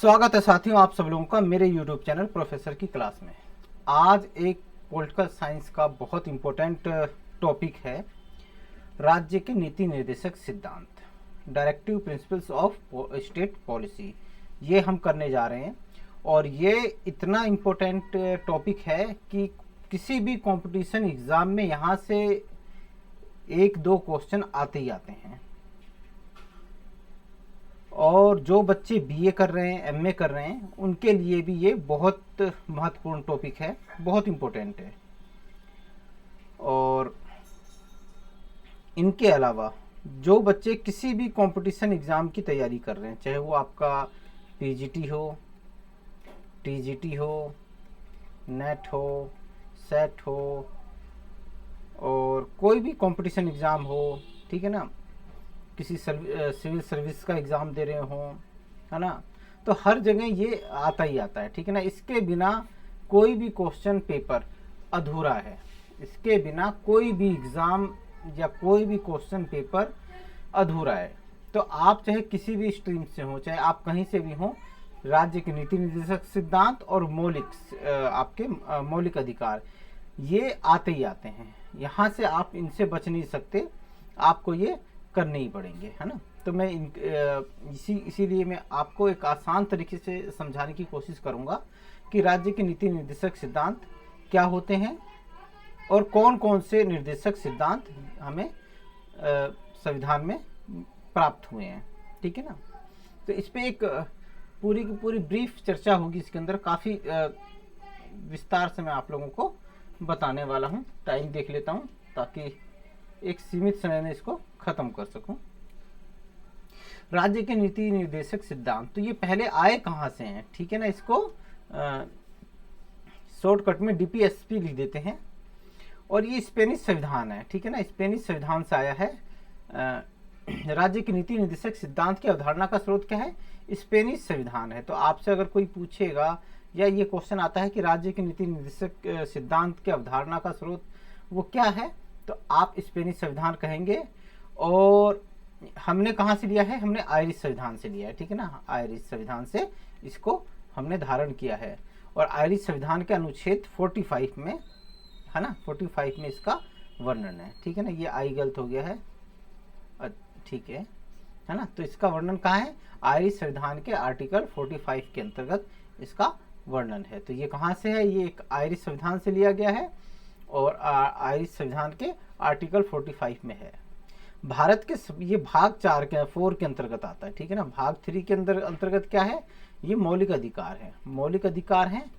स्वागत है साथियों आप सब लोगों का मेरे YouTube चैनल प्रोफेसर की क्लास में। आज एक पॉलिटिकल साइंस का बहुत इम्पोर्टेंट टॉपिक है, राज्य के नीति निर्देशक सिद्धांत, directive principles of state policy. ये हम करने जा रहे हैं और ये इतना इम्पोर्टेंट टॉपिक है कि किसी भी कंपटीशन एग्ज़ाम में यहाँ से एक दो क्वेश्चन आते ही आते हैं। और जो बच्चे बीए कर रहे हैं, एमए कर रहे हैं, उनके लिए भी ये बहुत महत्वपूर्ण टॉपिक है, बहुत इम्पोर्टेंट है। और इनके अलावा जो बच्चे किसी भी कंपटीशन एग्ज़ाम की तैयारी कर रहे हैं, चाहे वो आपका पीजीटी हो, टीजीटी हो, नेट हो, सेट हो और कोई भी कंपटीशन एग्ज़ाम हो, ठीक है ना, किसी सिविल सर्विस का एग्ज़ाम दे रहे हों, है ना, तो हर जगह ये आता ही आता है, ठीक है ना। इसके बिना कोई भी क्वेश्चन पेपर अधूरा है, इसके बिना कोई भी एग्ज़ाम या कोई भी क्वेश्चन पेपर अधूरा है। तो आप चाहे किसी भी स्ट्रीम से हो, चाहे आप कहीं से भी हों, राज्य के नीति निर्देशक सिद्धांत और आपके मौलिक अधिकार ये आते ही आते हैं। यहाँ से आप इनसे बच नहीं सकते, आपको ये करने ही पड़ेंगे, है ना। तो मैं इसीलिए मैं आपको एक आसान तरीके से समझाने की कोशिश करूँगा कि राज्य के नीति निर्देशक सिद्धांत क्या होते हैं और कौन कौन से निर्देशक सिद्धांत हमें संविधान में प्राप्त हुए हैं, ठीक है ना। तो इस पर एक पूरी की पूरी ब्रीफ चर्चा होगी, इसके अंदर काफ़ी विस्तार से मैं आप लोगों को बताने वाला हूँ। टाइम देख लेता हूँ ताकि एक सीमित समय में इसको खत्म कर सकूं। राज्य के नीति निर्देशक सिद्धांत, तो ये पहले आए कहाँ से हैं, ठीक है ना। इसको शॉर्टकट में डीपीएसपी लिख देते हैं। और ये स्पेनिश संविधान है, ठीक है ना, स्पेनिश संविधान से आया है। राज्य के नीति निर्देशक सिद्धांत की अवधारणा का स्रोत क्या है, स्पेनिश संविधान है। तो आपसे अगर कोई पूछेगा या ये क्वेश्चन आता है कि राज्य के नीति निर्देशक सिद्धांत की अवधारणा का स्रोत वो क्या है, तो आप स्पेनिश संविधान कहेंगे। और हमने कहाँ से लिया है, हमने आयरिश संविधान से लिया है, ठीक है ना, आयरिश संविधान से इसको हमने धारण किया है। और आयरिश संविधान के अनुच्छेद 45 में, है ना, 45 में इसका वर्णन है, ठीक है ना। ये आई गलत हो गया है, ठीक है ना। तो इसका वर्णन कहाँ है, आयरिश संविधान के आर्टिकल 45 के अंतर्गत इसका वर्णन है। तो ये कहाँ से है, ये एक आयरिश संविधान से लिया गया है और आयरिश संविधान के आर्टिकल 45 में है। भारत के ये भाग 4 के 4 के अंतर्गत आता है, ठीक है ना। भाग 3 के अंतर्गत क्या है, ये मौलिक अधिकार है, मौलिक अधिकार हैं।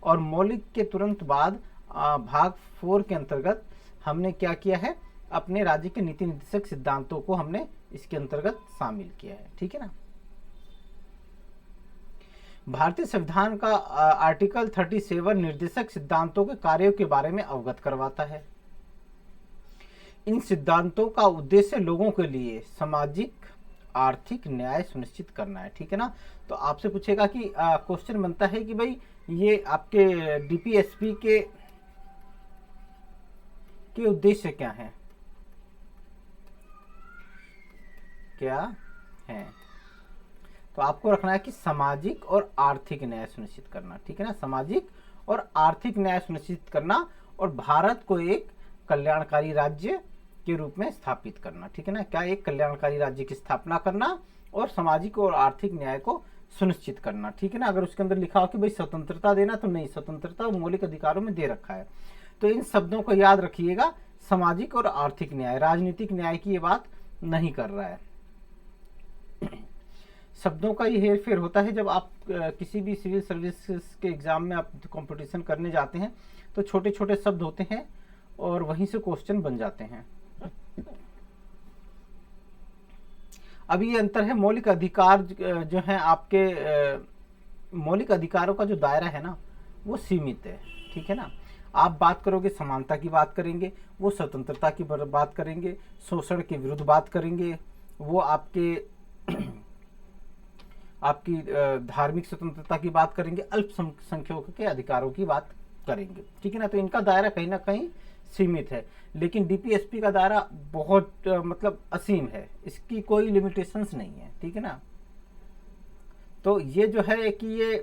और मौलिक के तुरंत बाद भाग 4 के अंतर्गत हमने क्या किया है, अपने राज्य के नीति निर्देशक सिद्धांतों को हमने इसके अंतर्गत शामिल किया है, ठीक है ना। भारतीय संविधान का आर्टिकल 37 निर्देशक सिद्धांतों के कार्यों के बारे में अवगत करवाता है। इन सिद्धांतों का उद्देश्य लोगों के लिए सामाजिक आर्थिक न्याय सुनिश्चित करना है, ठीक है ना। तो आपसे पूछेगा कि क्वेश्चन बनता है कि भाई ये आपके डीपीएसपी के उद्देश्य क्या हैं, क्या है। तो आपको रखना है कि सामाजिक और आर्थिक न्याय सुनिश्चित करना, ठीक है ना, सामाजिक और आर्थिक न्याय सुनिश्चित करना और भारत को एक कल्याणकारी राज्य के रूप में स्थापित करना, ठीक है ना। क्या, एक कल्याणकारी राज्य की स्थापना करना और सामाजिक और आर्थिक न्याय को सुनिश्चित करना, ठीक है ना। अगर उसके अंदर लिखा हो कि भाई स्वतंत्रता देना, तो नहीं, स्वतंत्रता मौलिक अधिकारों में दे रखा है। तो इन शब्दों को याद रखिएगा, सामाजिक और आर्थिक न्याय, राजनीतिक न्याय की ये बात नहीं कर रहा है। शब्दों का ये हेर फेर होता है जब आप किसी भी सिविल सर्विस के एग्जाम में आप कंपटीशन करने जाते हैं, तो छोटे छोटे शब्द होते हैं और वहीं से क्वेश्चन बन जाते हैं। अभी ये अंतर है, मौलिक अधिकार जो है आपके मौलिक अधिकारों का जो दायरा है ना, वो सीमित है, ठीक है ना। आप बात करोगे समानता की बात करेंगे, वो स्वतंत्रता की बात करेंगे, शोषण के विरुद्ध बात करेंगे, वो आपकी धार्मिक स्वतंत्रता की बात करेंगे, अल्पसंख्यकों के अधिकारों की बात करेंगे, ठीक है ना। तो इनका दायरा कहीं ना कहीं सीमित है, लेकिन डीपीएसपी का दायरा बहुत मतलब असीम है, इसकी कोई लिमिटेशंस नहीं है, ठीक है ना। तो ये जो है कि ये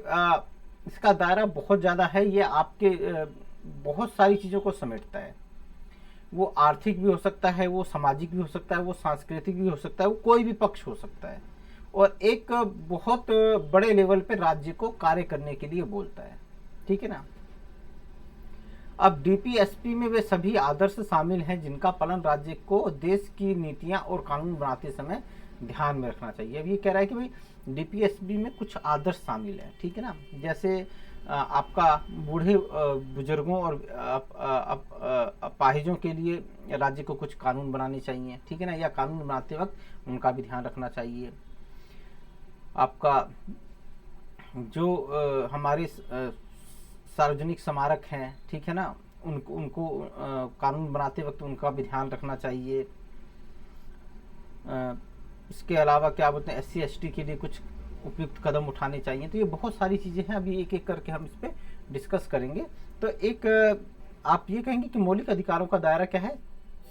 इसका दायरा बहुत ज़्यादा है, ये आपके बहुत सारी चीज़ों को समेटता है। वो आर्थिक भी हो सकता है, वो सामाजिक भी हो सकता है, वो सांस्कृतिक भी हो सकता है, वो कोई भी पक्ष हो सकता है, और एक बहुत बड़े लेवल पे राज्य को कार्य करने के लिए बोलता है, ठीक है ना। अब डीपीएसपी में वे सभी आदर्श शामिल हैं जिनका पालन राज्य को देश की नीतियां और कानून बनाते समय ध्यान में रखना चाहिए। अब ये कह रहा है कि भाई डीपीएसपी में कुछ आदर्श शामिल हैं, ठीक है ना। जैसे आपका बूढ़े बुजुर्गों और अपाहिजों के लिए राज्य को कुछ कानून बनाने चाहिए, ठीक है ना, या कानून बनाते वक्त उनका भी ध्यान रखना चाहिए। आपका जो हमारे सार्वजनिक स्मारक हैं, ठीक है ना, उनको कानून बनाते वक्त उनका भी ध्यान रखना चाहिए। इसके अलावा क्या बोलते हैं, SC ST के लिए कुछ उपयुक्त कदम उठाने चाहिए। तो ये बहुत सारी चीज़ें हैं, अभी एक एक करके हम इस पर डिस्कस करेंगे। तो एक आप ये कहेंगे कि मौलिक अधिकारों का दायरा क्या है,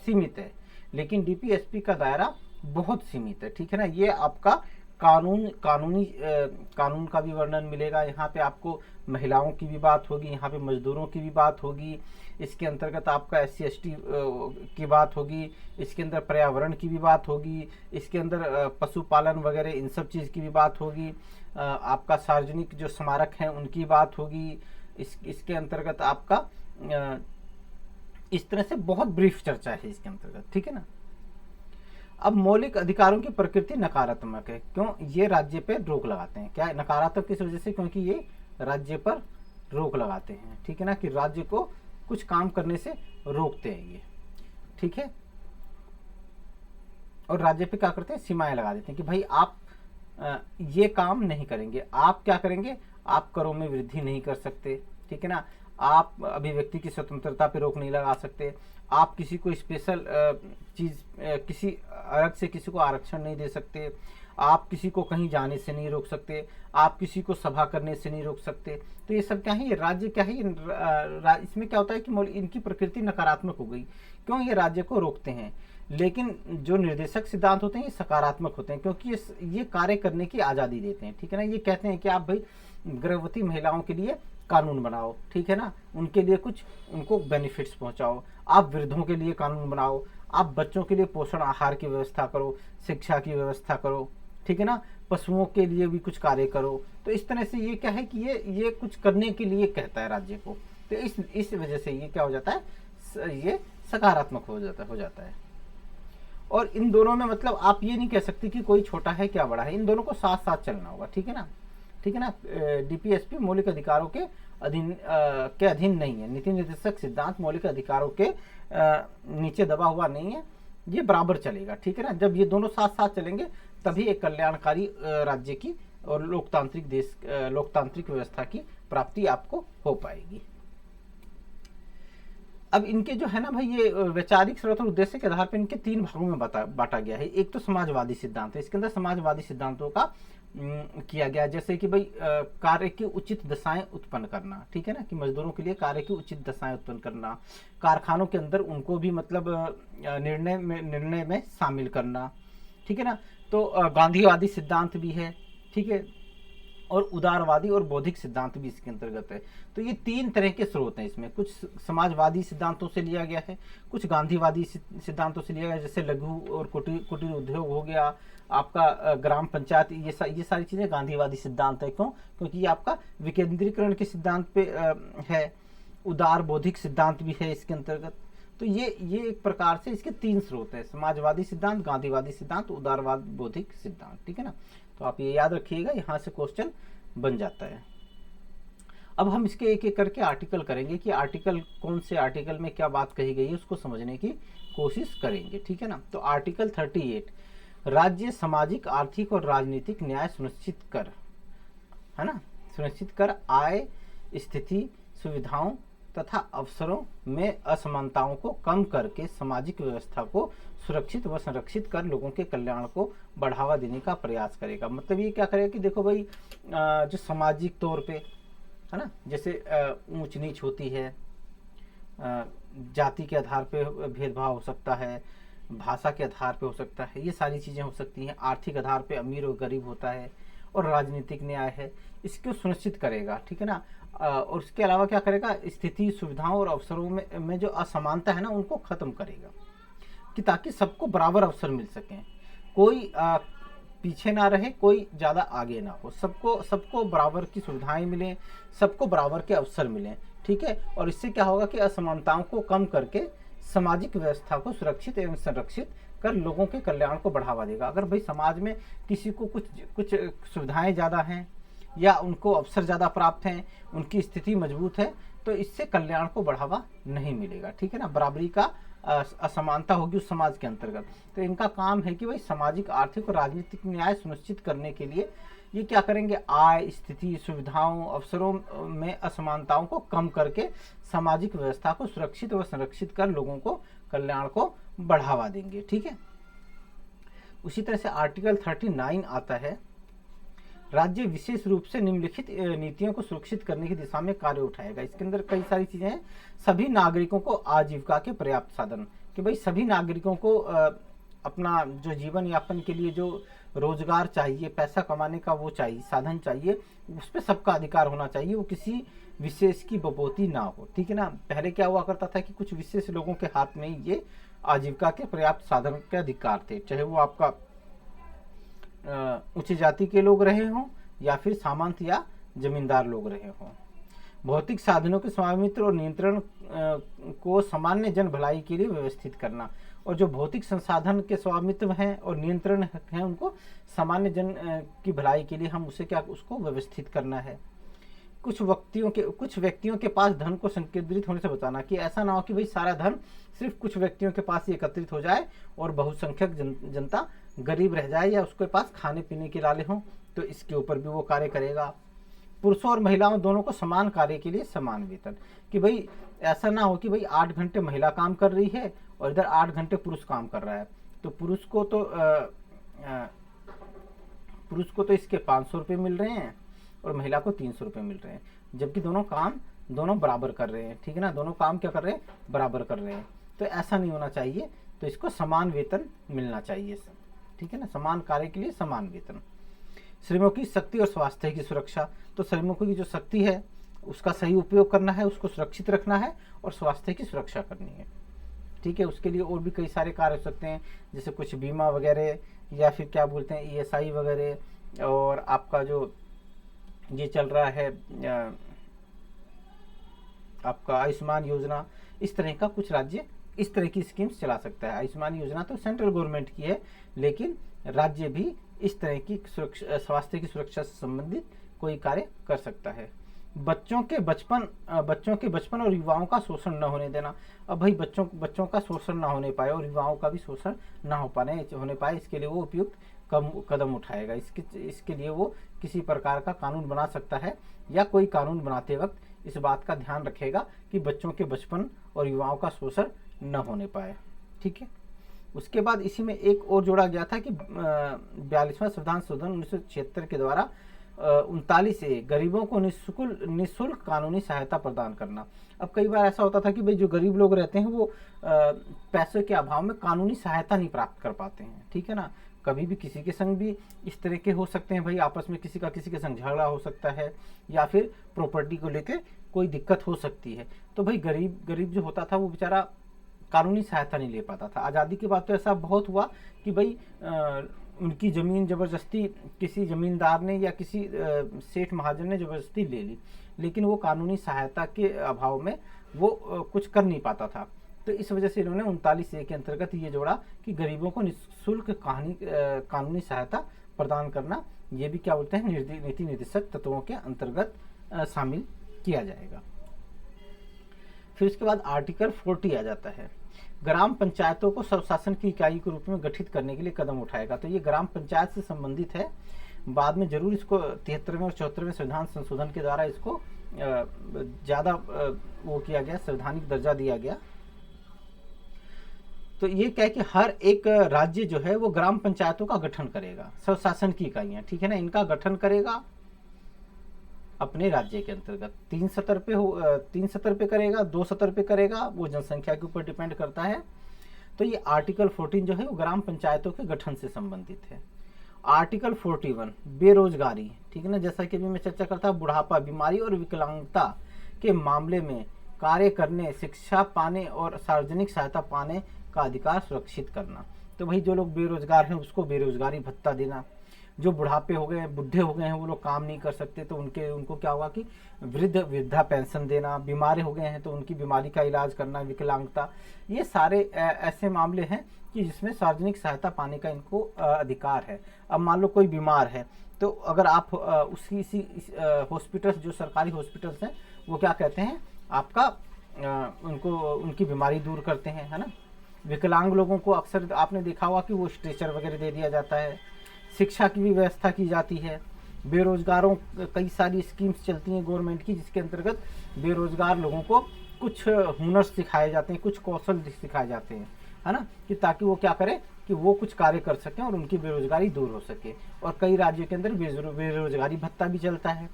सीमित है, लेकिन डीपीएसपी का दायरा बहुत सीमित है, ठीक है ना। ये आपका कानून का भी वर्णन मिलेगा यहाँ पे, आपको महिलाओं की भी बात होगी, यहाँ पे मजदूरों की भी बात होगी, इसके अंतर्गत आपका SC ST की बात होगी, इसके अंदर पर्यावरण की भी बात होगी, इसके अंदर पशुपालन वगैरह इन सब चीज़ की भी बात होगी, आपका सार्वजनिक जो स्मारक हैं उनकी बात होगी, इसके अंतर्गत आपका इस तरह से बहुत ब्रीफ चर्चा है इसके अंतर्गत, ठीक है ना। अब मौलिक अधिकारों की प्रकृति नकारात्मक है, क्यों, ये राज्य पे रोक लगाते हैं। क्या नकारात्मक किस वजह से, क्योंकि ये राज्य पर रोक लगाते हैं, ठीक है ना, कि राज्य को कुछ काम करने से रोकते हैं ये, ठीक है। और राज्य पे क्या करते हैं, सीमाएं लगा देते हैं कि भाई आप ये काम नहीं करेंगे, आप क्या करेंगे, आप करों में वृद्धि नहीं कर सकते, ठीक है ना, आप अभिव्यक्ति की स्वतंत्रता पे रोक नहीं लगा सकते, आप किसी को स्पेशल चीज़ किसी अलग से किसी को आरक्षण नहीं दे सकते, आप किसी को कहीं जाने से नहीं रोक सकते, आप किसी को सभा करने से नहीं रोक सकते। तो ये सब क्या है, ये राज्य क्या है, इसमें क्या होता है कि इनकी प्रकृति नकारात्मक हो गई, क्यों, ये राज्य को रोकते हैं। लेकिन जो निर्देशक सिद्धांत होते हैं ये सकारात्मक होते हैं, क्योंकि ये कार्य करने की आज़ादी देते हैं, ठीक है ना। ये कहते हैं कि आप भाई गर्भवती महिलाओं के लिए कानून बनाओ, ठीक है ना, उनके लिए कुछ उनको बेनिफिट्स पहुंचाओ, आप वृद्धों के लिए कानून बनाओ, आप बच्चों के लिए पोषण आहार की व्यवस्था करो, शिक्षा की व्यवस्था करो, ठीक है ना, पशुओं के लिए भी कुछ कार्य करो। तो इस तरह से ये क्या है कि ये कुछ करने के लिए कहता है राज्य को। तो इस वजह से ये क्या हो जाता है, ये सकारात्मक हो जाता है। और इन दोनों में मतलब आप ये नहीं कह सकते कि कोई छोटा है क्या बड़ा है, इन दोनों को साथ साथ चलना होगा, ठीक है ना, ठीक है ना। डीपीएसपी मौलिक अधिकारों के अधीन नहीं है, नीति निर्देशक सिद्धांत मौलिक अधिकारों के नीचे दबा हुआ नहीं है, ये बराबर चलेगा, ठीक है ना। जब ये दोनों साथ साथ चलेंगे तभी एक कल्याणकारी राज्य की और लोकतांत्रिक व्यवस्था की प्राप्ति आपको हो पाएगी। अब इनके जो है ना भाई, ये वैचारिक स्रोत और उद्देश्य के आधार पर इनके 3 भागों में बांटा गया है। एक तो समाजवादी सिद्धांत है, इसके अंदर समाजवादी सिद्धांतों का किया गया, जैसे कि भाई कार्य की उचित दशाएं उत्पन्न करना, ठीक है ना, कि मजदूरों के लिए कार्य की उचित दशाएं उत्पन्न करना, कारखानों के अंदर उनको भी मतलब निर्णय में शामिल करना, ठीक है ना। तो गांधीवादी सिद्धांत भी है, ठीक है, और उदारवादी और बौद्धिक सिद्धांत भी इसके अंतर्गत है। तो ये 3 तरह के स्रोत हैं इसमें, कुछ समाजवादी सिद्धांतों से लिया गया है, कुछ गांधीवादी सिद्धांतों से लिया गया, जैसे लघु और कुटीर उद्योग हो गया, आपका ग्राम पंचायत, ये सारी चीज़ें गांधीवादी सिद्धांत है। क्यों, क्योंकि ये आपका विकेंद्रीकरण के सिद्धांत पे है। उदार बौद्धिक सिद्धांत भी है इसके अंतर्गत। तो ये एक प्रकार से इसके 3 स्रोत है, समाजवादी सिद्धांत, गांधीवादी सिद्धांत, उदारवाद बौद्धिक सिद्धांत, ठीक है ना। तो आप ये याद रखिएगा, यहाँ से क्वेश्चन बन जाता है। अब हम इसके एक एक करके आर्टिकल करेंगे कि आर्टिकल कौन से आर्टिकल में क्या बात कही गई है, उसको समझने की कोशिश करेंगे, ठीक है ना। तो आर्टिकल 38, राज्य सामाजिक, आर्थिक और राजनीतिक न्याय सुनिश्चित कर, है ना, सुनिश्चित कर आय, स्थिति, सुविधाओं तथा अवसरों में असमानताओं को कम करके सामाजिक व्यवस्था को सुरक्षित व संरक्षित कर लोगों के कल्याण को बढ़ावा देने का प्रयास करेगा। मतलब ये क्या करेगा कि देखो भाई, जो सामाजिक तौर पे है ना, जैसे ऊंच नीच होती है, जाति के आधार पे भेदभाव हो सकता है, भाषा के आधार पे हो सकता है, ये सारी चीज़ें हो सकती हैं, आर्थिक आधार पे अमीर और गरीब होता है, और राजनीतिक न्याय है, इसको सुनिश्चित करेगा, ठीक है ना। और उसके अलावा क्या करेगा, स्थिति, सुविधाओं और अवसरों में जो असमानता है ना, उनको खत्म करेगा, कि ताकि सबको बराबर अवसर मिल सकें, कोई पीछे ना रहे, कोई ज़्यादा आगे ना हो, सबको बराबर की सुविधाएं मिलें, सबको बराबर के अवसर मिलें, ठीक है। और इससे क्या होगा कि असमानताओं को कम करके सामाजिक व्यवस्था को सुरक्षित एवं संरक्षित कर लोगों के कल्याण को बढ़ावा देगा। अगर भाई समाज में किसी को कुछ सुविधाएं ज़्यादा हैं या उनको अवसर ज़्यादा प्राप्त हैं, उनकी स्थिति मजबूत है, तो इससे कल्याण को बढ़ावा नहीं मिलेगा, ठीक है ना। बराबरी का असमानता होगी उस समाज के अंतर्गत। तो इनका काम है कि भाई सामाजिक, आर्थिक और राजनीतिक न्याय सुनिश्चित करने के लिए ये क्या करेंगे, आय, स्थिति, सुविधाओं, अवसरों में असमानताओं को कम करके सामाजिक व्यवस्था को सुरक्षित व संरक्षित कर लोगों को कल्याण को बढ़ावा देंगे, ठीक है। उसी तरह से आर्टिकल 39 आता है, राज्य विशेष रूप से निम्नलिखित नीतियों को सुरक्षित करने की दिशा में कार्य उठाएगा। इसके अंदर कई सारी चीजें हैं। सभी नागरिकों को आजीविका के पर्याप्त साधन, कि भाई सभी नागरिकों को अपना जो जीवन यापन के लिए जो रोजगार चाहिए, पैसा कमाने का वो चाहिए, साधन चाहिए, उस पर सबका अधिकार होना चाहिए, वो किसी विशेष की बपोती ना हो, ठीक है ना। पहले क्या हुआ करता था कि कुछ विशेष लोगों के हाथ में ये आजीविका के पर्याप्त साधन के अधिकार थे, चाहे वो आपका उच्च जाति के लोग रहे हों या फिर सामंत या जमींदार लोग रहे हों। भौतिक साधनों के स्वामित्व और नियंत्रण को सामान्य जन भलाई के लिए व्यवस्थित करना, और जो भौतिक संसाधन के स्वामित्व हैं और नियंत्रण हैं उनको सामान्य जन की भलाई के लिए हम उसको व्यवस्थित करना है। कुछ व्यक्तियों के पास धन को संकेंद्रित होने से बचाना, कि ऐसा ना हो कि भाई सारा धन सिर्फ कुछ व्यक्तियों के पास ही एकत्रित हो जाए और बहुसंख्यक जनता गरीब रह जाए या उसके पास खाने पीने के लाले हों, तो इसके ऊपर भी वो कार्य करेगा। पुरुषों और महिलाओं दोनों को समान कार्य के लिए समान वेतन, कि भाई ऐसा ना हो कि भाई 8 घंटे महिला काम कर रही है और इधर 8 घंटे पुरुष काम कर रहा है, तो पुरुष को तो इसके 500 रुपये मिल रहे हैं और महिला को 300 रुपये मिल रहे हैं, जबकि दोनों बराबर कर रहे हैं, ठीक है ना। दोनों काम क्या कर रहे हैं, बराबर कर रहे हैं। तो ऐसा नहीं होना चाहिए, तो इसको समान वेतन मिलना चाहिए, ठीक है ना। समान कार्य के लिए समान वेतन। श्रमिकों की शक्ति और स्वास्थ्य की सुरक्षा, तो श्रमिकों की जो शक्ति है उसका सही उपयोग करना है, उसको सुरक्षित रखना है और स्वास्थ्य की सुरक्षा करनी है, ठीक है। उसके लिए और भी कई सारे कार्य हो सकते हैं, जैसे कुछ बीमा वगैरह या फिर क्या बोलते हैं ESI वगैरह, और आपका जो ये चल रहा है आपका आयुष्मान योजना, इस तरह का कुछ राज्य इस तरह की स्कीम्स चला सकता है। आयुष्मान योजना तो सेंट्रल गवर्नमेंट की है, लेकिन राज्य भी इस तरह की स्वास्थ्य की सुरक्षा से संबंधित कोई कार्य कर सकता है। बच्चों के बचपन और युवाओं का शोषण न होने देना। अब भाई बच्चों का शोषण ना होने पाए और युवाओं का भी शोषण ना होने पाए, इसके लिए वो उपयुक्त कदम उठाएगा। इसके लिए वो किसी प्रकार का कानून बना सकता है, या कोई कानून बनाते वक्त इस बात का ध्यान रखेगा कि बच्चों के बचपन और युवाओं का शोषण न होने पाए, ठीक है। उसके बाद इसी में एक और जोड़ा गया था कि 42वां संविधान संशोधन 1976 के द्वारा 39A गरीबों को निःशुल्क कानूनी सहायता प्रदान करना। अब कई बार ऐसा होता था कि भाई जो गरीब लोग रहते हैं वो पैसों के अभाव में कानूनी सहायता नहीं प्राप्त कर पाते हैं, ठीक है ना। कभी भी किसी के संग भी इस तरह के हो सकते हैं, भाई आपस में किसी के संग झगड़ा हो सकता है, या फिर प्रॉपर्टी को लेकर कोई दिक्कत हो सकती है। तो भाई गरीब जो होता था वो बेचारा कानूनी सहायता नहीं ले पाता था। आज़ादी के बाद तो ऐसा बहुत हुआ कि भाई उनकी ज़मीन ज़बरदस्ती किसी ज़मींदार ने या किसी सेठ महाजन ने ज़बरदस्ती ले ली, लेकिन वो कानूनी सहायता के अभाव में वो कुछ कर नहीं पाता था। तो इस वजह से इन्होंने 39A के अंतर्गत ये जोड़ा कि गरीबों को निःशुल्क कानूनी सहायता प्रदान करना, ये भी क्या बोलते हैं नीति निर्देशक तत्वों के अंतर्गत शामिल किया जाएगा। फिर उसके बाद आर्टिकल 40 आ जाता है, ग्राम पंचायतों को स्वशासन की इकाई के रूप में गठित करने के लिए कदम उठाएगा। तो ये ग्राम पंचायत से संबंधित है, बाद में जरूर इसको 73वें और 74वें संविधान संशोधन के द्वारा इसको ज़्यादा वो किया गया, संवैधानिक दर्जा दिया गया। तो ये क्या है कि हर एक राज्य जो है वो ग्राम पंचायतों का गठन करेगा, स्वशासन की इकाइयाँ, ठीक है ना, इनका गठन करेगा अपने राज्य के अंतर्गत। 3 सतर पे करेगा, 2 सतर पे करेगा, वो जनसंख्या के ऊपर डिपेंड करता है। तो ये आर्टिकल 14 जो है वो ग्राम पंचायतों के गठन से संबंधित है। आर्टिकल 41 बेरोजगारी, ठीक है ना, जैसा कि अभी मैं चर्चा करता, बुढ़ापा, बीमारी और विकलांगता के मामले में कार्य करने, शिक्षा पाने और सार्वजनिक सहायता पाने का अधिकार सुरक्षित करना। तो भाई जो लोग बेरोजगार हैं उसको बेरोजगारी भत्ता देना, जो बुढ़ापे हो गए, बुढ़े हो गए हैं, वो लोग काम नहीं कर सकते तो उनको क्या होगा कि वृद्धा पेंशन देना, बीमार हो गए हैं तो उनकी बीमारी का इलाज करना, विकलांगता, ये सारे ऐसे मामले हैं कि जिसमें सार्वजनिक सहायता पाने का इनको अधिकार है। अब मान लो कोई बीमार है तो अगर आप उसी हॉस्पिटल, जो सरकारी हॉस्पिटल्स हैं, वो क्या कहते हैं, आपका उनको उनकी बीमारी दूर करते हैं, है ना। विकलांग लोगों को अक्सर आपने देखा होगा कि वो स्ट्रेचर वगैरह दे दिया जाता है, शिक्षा की भी व्यवस्था की जाती है, बेरोजगारों कई सारी स्कीम्स चलती हैं गवर्नमेंट की, जिसके अंतर्गत बेरोजगार लोगों को कुछ हुनर सिखाए जाते हैं, कुछ कौशल सिखाए जाते हैं, है ना, कि ताकि वो क्या करें कि वो कुछ कार्य कर सकें और उनकी बेरोजगारी दूर हो सके। और कई राज्यों के अंदर बेरोजगारी भत्ता भी चलता है,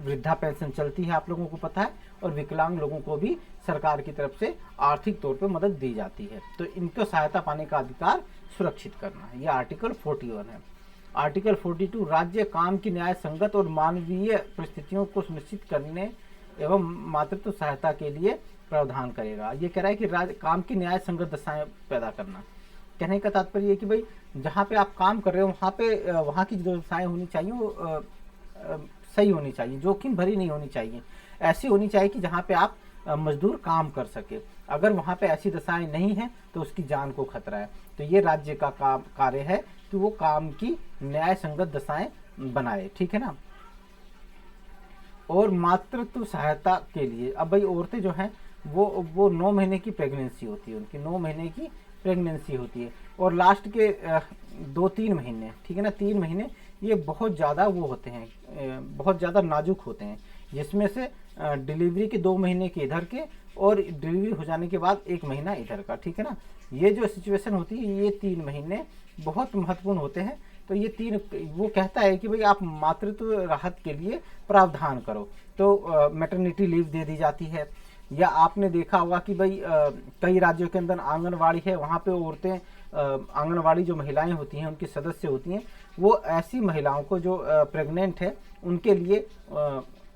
वृद्धा पेंशन चलती है, आप लोगों को पता है, और विकलांग लोगों को भी सरकार की तरफ से आर्थिक तौर पर मदद दी जाती है। तो इनको सहायता पाने का अधिकार सुरक्षित करना है, यह आर्टिकल 41 है। आर्टिकल 42 राज्य काम की न्याय संगत और मानवीय परिस्थितियों को सुनिश्चित करने एवं मातृत्व सहायता के लिए प्रावधान करेगा। ये कह रहा है कि राज्य काम की न्याय संगत दशाएं पैदा करना। कहने का तात्पर्य है कि भाई जहाँ पे आप काम कर रहे हो वहाँ पे वहाँ की जो दशाएं होनी चाहिए वो सही होनी चाहिए, जोखिम भरी नहीं होनी चाहिए, ऐसी होनी चाहिए कि जहाँ पे आप मजदूर काम कर सके। अगर वहाँ पे ऐसी दशाएं नहीं है तो उसकी जान को खतरा है। तो ये राज्य का कार्य है कि वो काम की न्याय संगत दशाएं बनाए, ठीक है ना। और मातृत्व सहायता के लिए, अब भाई औरतें जो हैं वो 9 महीने की प्रेगनेंसी होती है, उनकी 9 महीने की प्रेगनेंसी होती है, और लास्ट के 2-3 महीने, ठीक है ना, 3 महीने ये बहुत ज़्यादा वो होते हैं, बहुत ज़्यादा नाजुक होते हैं, जिसमें से डिलीवरी के 2 महीने के इधर के और डिलीवरी हो जाने के बाद 1 महीना इधर का, ठीक है ना। ये जो सिचुएशन होती है, ये 3 महीने बहुत महत्वपूर्ण होते हैं। तो ये 3 वो कहता है कि भाई आप मातृत्व राहत के लिए प्रावधान करो, तो मैटरनिटी लीव दे दी जाती है। या आपने देखा होगा कि भाई कई राज्यों के अंदर आंगनवाड़ी है, वहाँ पे औरतें, आंगनवाड़ी जो महिलाएं होती हैं, उनकी सदस्य होती हैं, वो ऐसी महिलाओं को जो प्रेग्नेंट है उनके लिए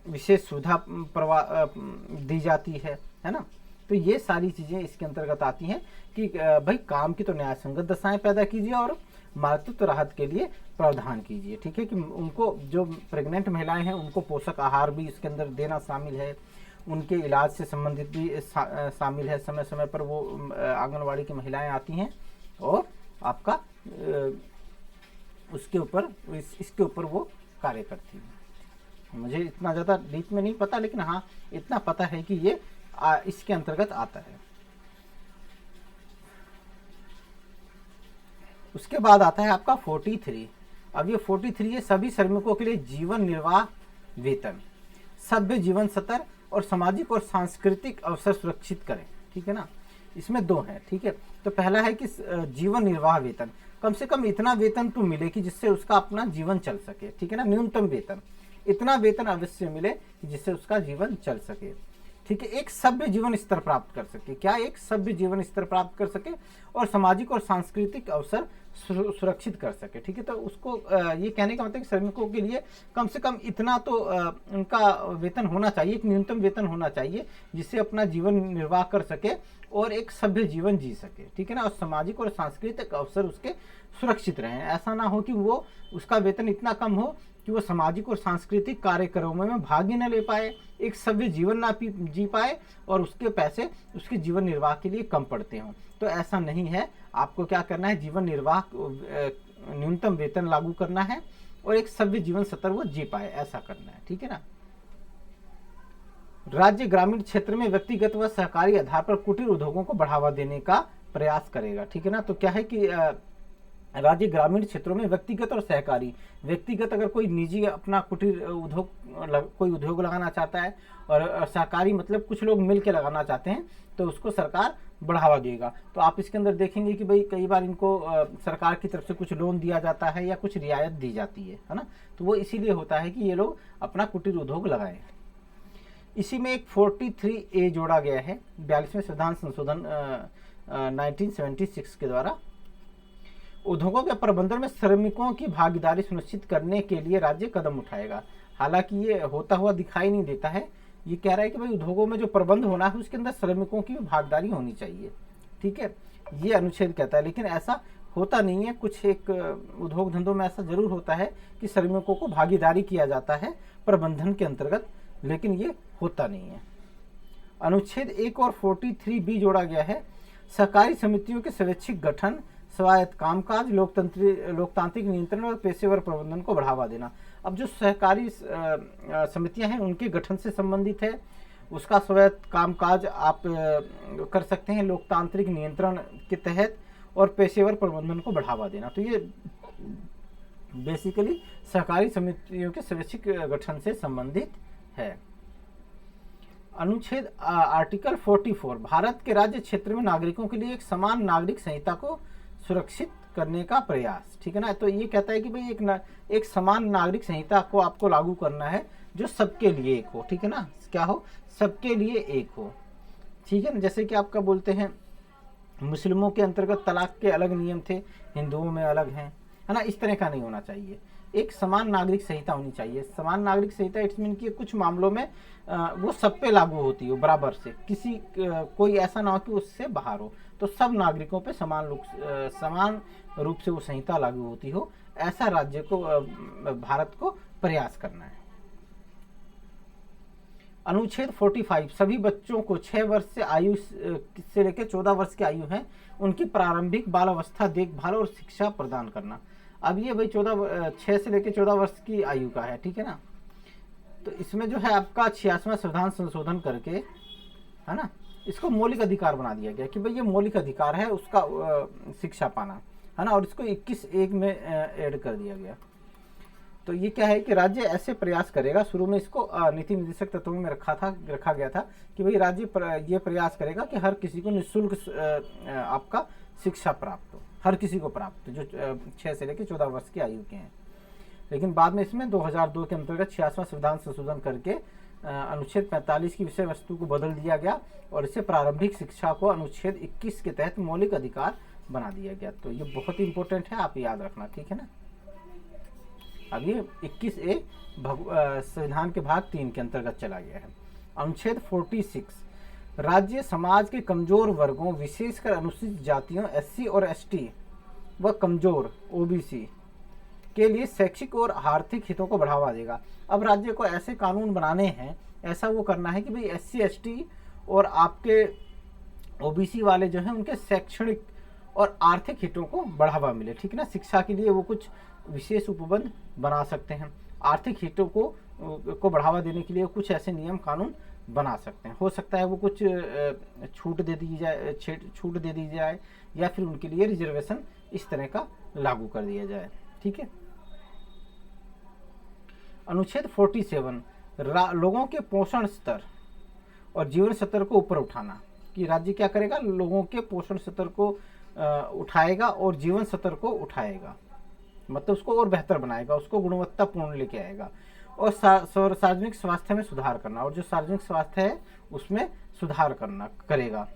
विशेष सुविधा दी जाती है ना। तो ये सारी चीज़ें इसके अंतर्गत आती हैं कि भाई काम की तो न्याय संगत दशाएं पैदा कीजिए और मातृत्व राहत के लिए प्रावधान कीजिए, ठीक है, कि उनको जो प्रेग्नेंट महिलाएं हैं उनको पोषक आहार भी इसके अंदर देना शामिल है, उनके इलाज से संबंधित भी शामिल है। समय समय पर वो आंगनवाड़ी की महिलाएं आती हैं और आपका उसके ऊपर इसके ऊपर वो कार्य करती हैं। मुझे इतना ज़्यादा डीप में नहीं पता, लेकिन हाँ इतना पता है कि ये इसके अंतर्गत आता है। उसके बाद आता है आपका 43। अब ये 43 है, सभी श्रमिकों के लिए जीवन निर्वाह वेतन, सभ्य जीवन स्तर और सामाजिक और सांस्कृतिक अवसर सुरक्षित करें, ठीक है ना। इसमें 2 हैं, ठीक है। तो पहला है कि जीवन निर्वाह वेतन, कम से कम इतना वेतन तो मिले कि जिससे उसका अपना जीवन चल सके, ठीक है ना। न्यूनतम वेतन, इतना वेतन अवश्य मिले जिससे उसका जीवन चल सके, ठीक है। एक सभ्य जीवन स्तर प्राप्त कर सके, क्या एक सभ्य जीवन स्तर प्राप्त कर सके, और सामाजिक और सांस्कृतिक अवसर सुरक्षित कर सके, ठीक है। तो उसको ये कहने का मतलब श्रमिकों के लिए कम से कम इतना तो उनका वेतन होना चाहिए, एक न्यूनतम वेतन होना चाहिए जिससे अपना जीवन निर्वाह कर सके और एक सभ्य जीवन जी सके, ठीक है ना। और सामाजिक और सांस्कृतिक अवसर उसके सुरक्षित रहें। ऐसा ना हो कि वो उसका वेतन इतना कम हो कि वो सामाजिक और सांस्कृतिक कार्यक्रमों में भाग ही न ले पाए, एक सभ्य जीवन ना जी पाए और उसके पैसे उसके जीवन निर्वाह के लिए कम पड़ते हों। तो ऐसा नहीं है, आपको क्या करना है, जीवन निर्वाह न्यूनतम वेतन लागू करना है और एक सभ्य जीवन स्तर वो जी पाए, ऐसा करना है, ठीक है ना। राज्य ग्रामीण क्षेत्र में व्यक्तिगत व सहकारी आधार पर कुटीर उद्योगों को बढ़ावा देने का प्रयास करेगा, ठीक है ना। तो क्या है कि राज्य ग्रामीण क्षेत्रों में व्यक्तिगत और सहकारी, व्यक्तिगत अगर कोई निजी अपना कुटीर उद्योग कोई उद्योग लगाना चाहता है, और सहकारी मतलब कुछ लोग मिल के लगाना चाहते हैं, तो उसको सरकार बढ़ावा देगा। तो आप इसके अंदर देखेंगे कि भाई कई बार इनको सरकार की तरफ से कुछ लोन दिया जाता है या कुछ रियायत दी जाती है ना। तो वो इसीलिए होता है कि ये लोग अपना कुटीर उद्योग लगाएं। इसी में एक 43A जोड़ा गया है 42वें संविधान संशोधन 1976 के द्वारा। उद्योगों के प्रबंधन में श्रमिकों की भागीदारी सुनिश्चित करने के लिए राज्य कदम उठाएगा। हालांकि ये होता हुआ दिखाई नहीं देता है। ये कह रहा है कि भाई उद्योगों में जो प्रबंध होना है उसके अंदर श्रमिकों की भी भागीदारी होनी चाहिए, ठीक है, ये अनुच्छेद कहता है। लेकिन ऐसा होता नहीं है, कुछ एक उद्योग धंधों में ऐसा जरूर होता है कि श्रमिकों को भागीदारी किया जाता है प्रबंधन के अंतर्गत, लेकिन ये होता नहीं है। अनुच्छेद 1 और 43B जोड़ा गया है। सहकारी समितियों के स्वैच्छिक गठन, स्वायत्त कामकाज, लोकतांत्रिक नियंत्रण और पेशेवर प्रबंधन को बढ़ावा देना। अब जो सहकारी समितियां हैं उनके गठन से संबंधित है, उसका स्वायत्त कामकाज आप कर सकते हैं लोकतांत्रिक नियंत्रण के तहत, और पेशेवर प्रबंधन को बढ़ावा देना। तो ये बेसिकली सहकारी समितियों के स्वैच्छिक गठन से संबंधित है। अनुच्छेद आर्टिकल 44 भारत के राज्य क्षेत्र में नागरिकों के लिए एक समान नागरिक संहिता को सुरक्षित करने का प्रयास, ठीक है ना। तो ये कहता है कि भाई एक समान नागरिक संहिता को आपको लागू करना है जो सबके लिए एक हो, ठीक है ना। क्या हो? सबके लिए एक हो, ठीक है ना। जैसे कि आपका बोलते हैं मुस्लिमों के अंतर्गत तलाक के अलग नियम थे, हिंदुओं में अलग हैं, है ना। इस तरह का नहीं होना चाहिए, एक समान नागरिक संहिता होनी चाहिए। समान नागरिक संहिता इट्स मीन कि कुछ मामलों में वो सब पे लागू होती हो बराबर से, किसी कोई ऐसा ना हो कि उससे बाहर हो। तो सब नागरिकों पे समान रूप से वो संहिता लागू होती हो, ऐसा राज्य को भारत को प्रयास करना है। अनुच्छेद 45 सभी बच्चों को 6 वर्ष से आयु से लेकर 14 वर्ष की आयु है उनकी प्रारंभिक बाल अवस्था देखभाल और शिक्षा प्रदान करना। अब ये भाई 6 से लेकर 14 वर्ष की आयु का है, ठीक है ना। तो इसमें जो है आपका 86वां संविधान संशोधन करके, है ना, इसको मौलिक अधिकार बना दिया गया कि भाई ये मौलिक अधिकार है उसका शिक्षा पाना, है ना। और इसको 21(1) में ऐड कर दिया गया। तो ये क्या है कि राज्य ऐसे प्रयास करेगा, शुरू में इसको नीति निर्देशक तत्वों में रखा गया था कि भाई राज्य ये प्रयास करेगा कि हर किसी को निःशुल्क आपका शिक्षा प्राप्त हो, हर किसी को प्राप्त जो 6 से लेकर 14 वर्ष की आयु के हैं। लेकिन बाद में इसमें 2002 के अंतर्गत 86वां संविधान संशोधन करके अनुच्छेद 45 की विषय वस्तु को बदल दिया गया और इसे प्रारंभिक शिक्षा को अनुच्छेद 21 के तहत मौलिक अधिकार बना दिया गया। तो ये बहुत ही इंपॉर्टेंट है, आप याद रखना, ठीक है ना। अब ये 21(a) संविधान के भाग 3 के अंतर्गत चला गया है। अनुच्छेद 46 राज्य समाज के कमजोर वर्गों विशेषकर अनुसूचित जातियों SC और ST व कमजोर OBC के लिए शैक्षिक और आर्थिक हितों को बढ़ावा देगा। अब राज्य को ऐसे कानून बनाने हैं, ऐसा वो करना है कि भाई SC ST और आपके OBC वाले जो हैं उनके शैक्षणिक और आर्थिक हितों को बढ़ावा मिले, ठीक है ना। शिक्षा के लिए वो कुछ विशेष उपबंध बना सकते हैं, आर्थिक हितों को बढ़ावा देने के लिए कुछ ऐसे नियम कानून बना सकते हैं। हो सकता है वो कुछ छूट दे दी जाए या फिर उनके लिए रिजर्वेशन इस तरह का लागू कर दिया जाए, ठीक है। अनुच्छेद 47 लोगों के पोषण स्तर और जीवन स्तर को ऊपर उठाना, कि राज्य क्या करेगा, लोगों के पोषण स्तर को उठाएगा और जीवन स्तर को उठाएगा, मतलब उसको और बेहतर बनाएगा, उसको गुणवत्तापूर्ण लेके आएगा। और सार्वजनिक स्वास्थ्य में सुधार करना, और जो सार्वजनिक स्वास्थ्य है उसमें सुधार करेगा।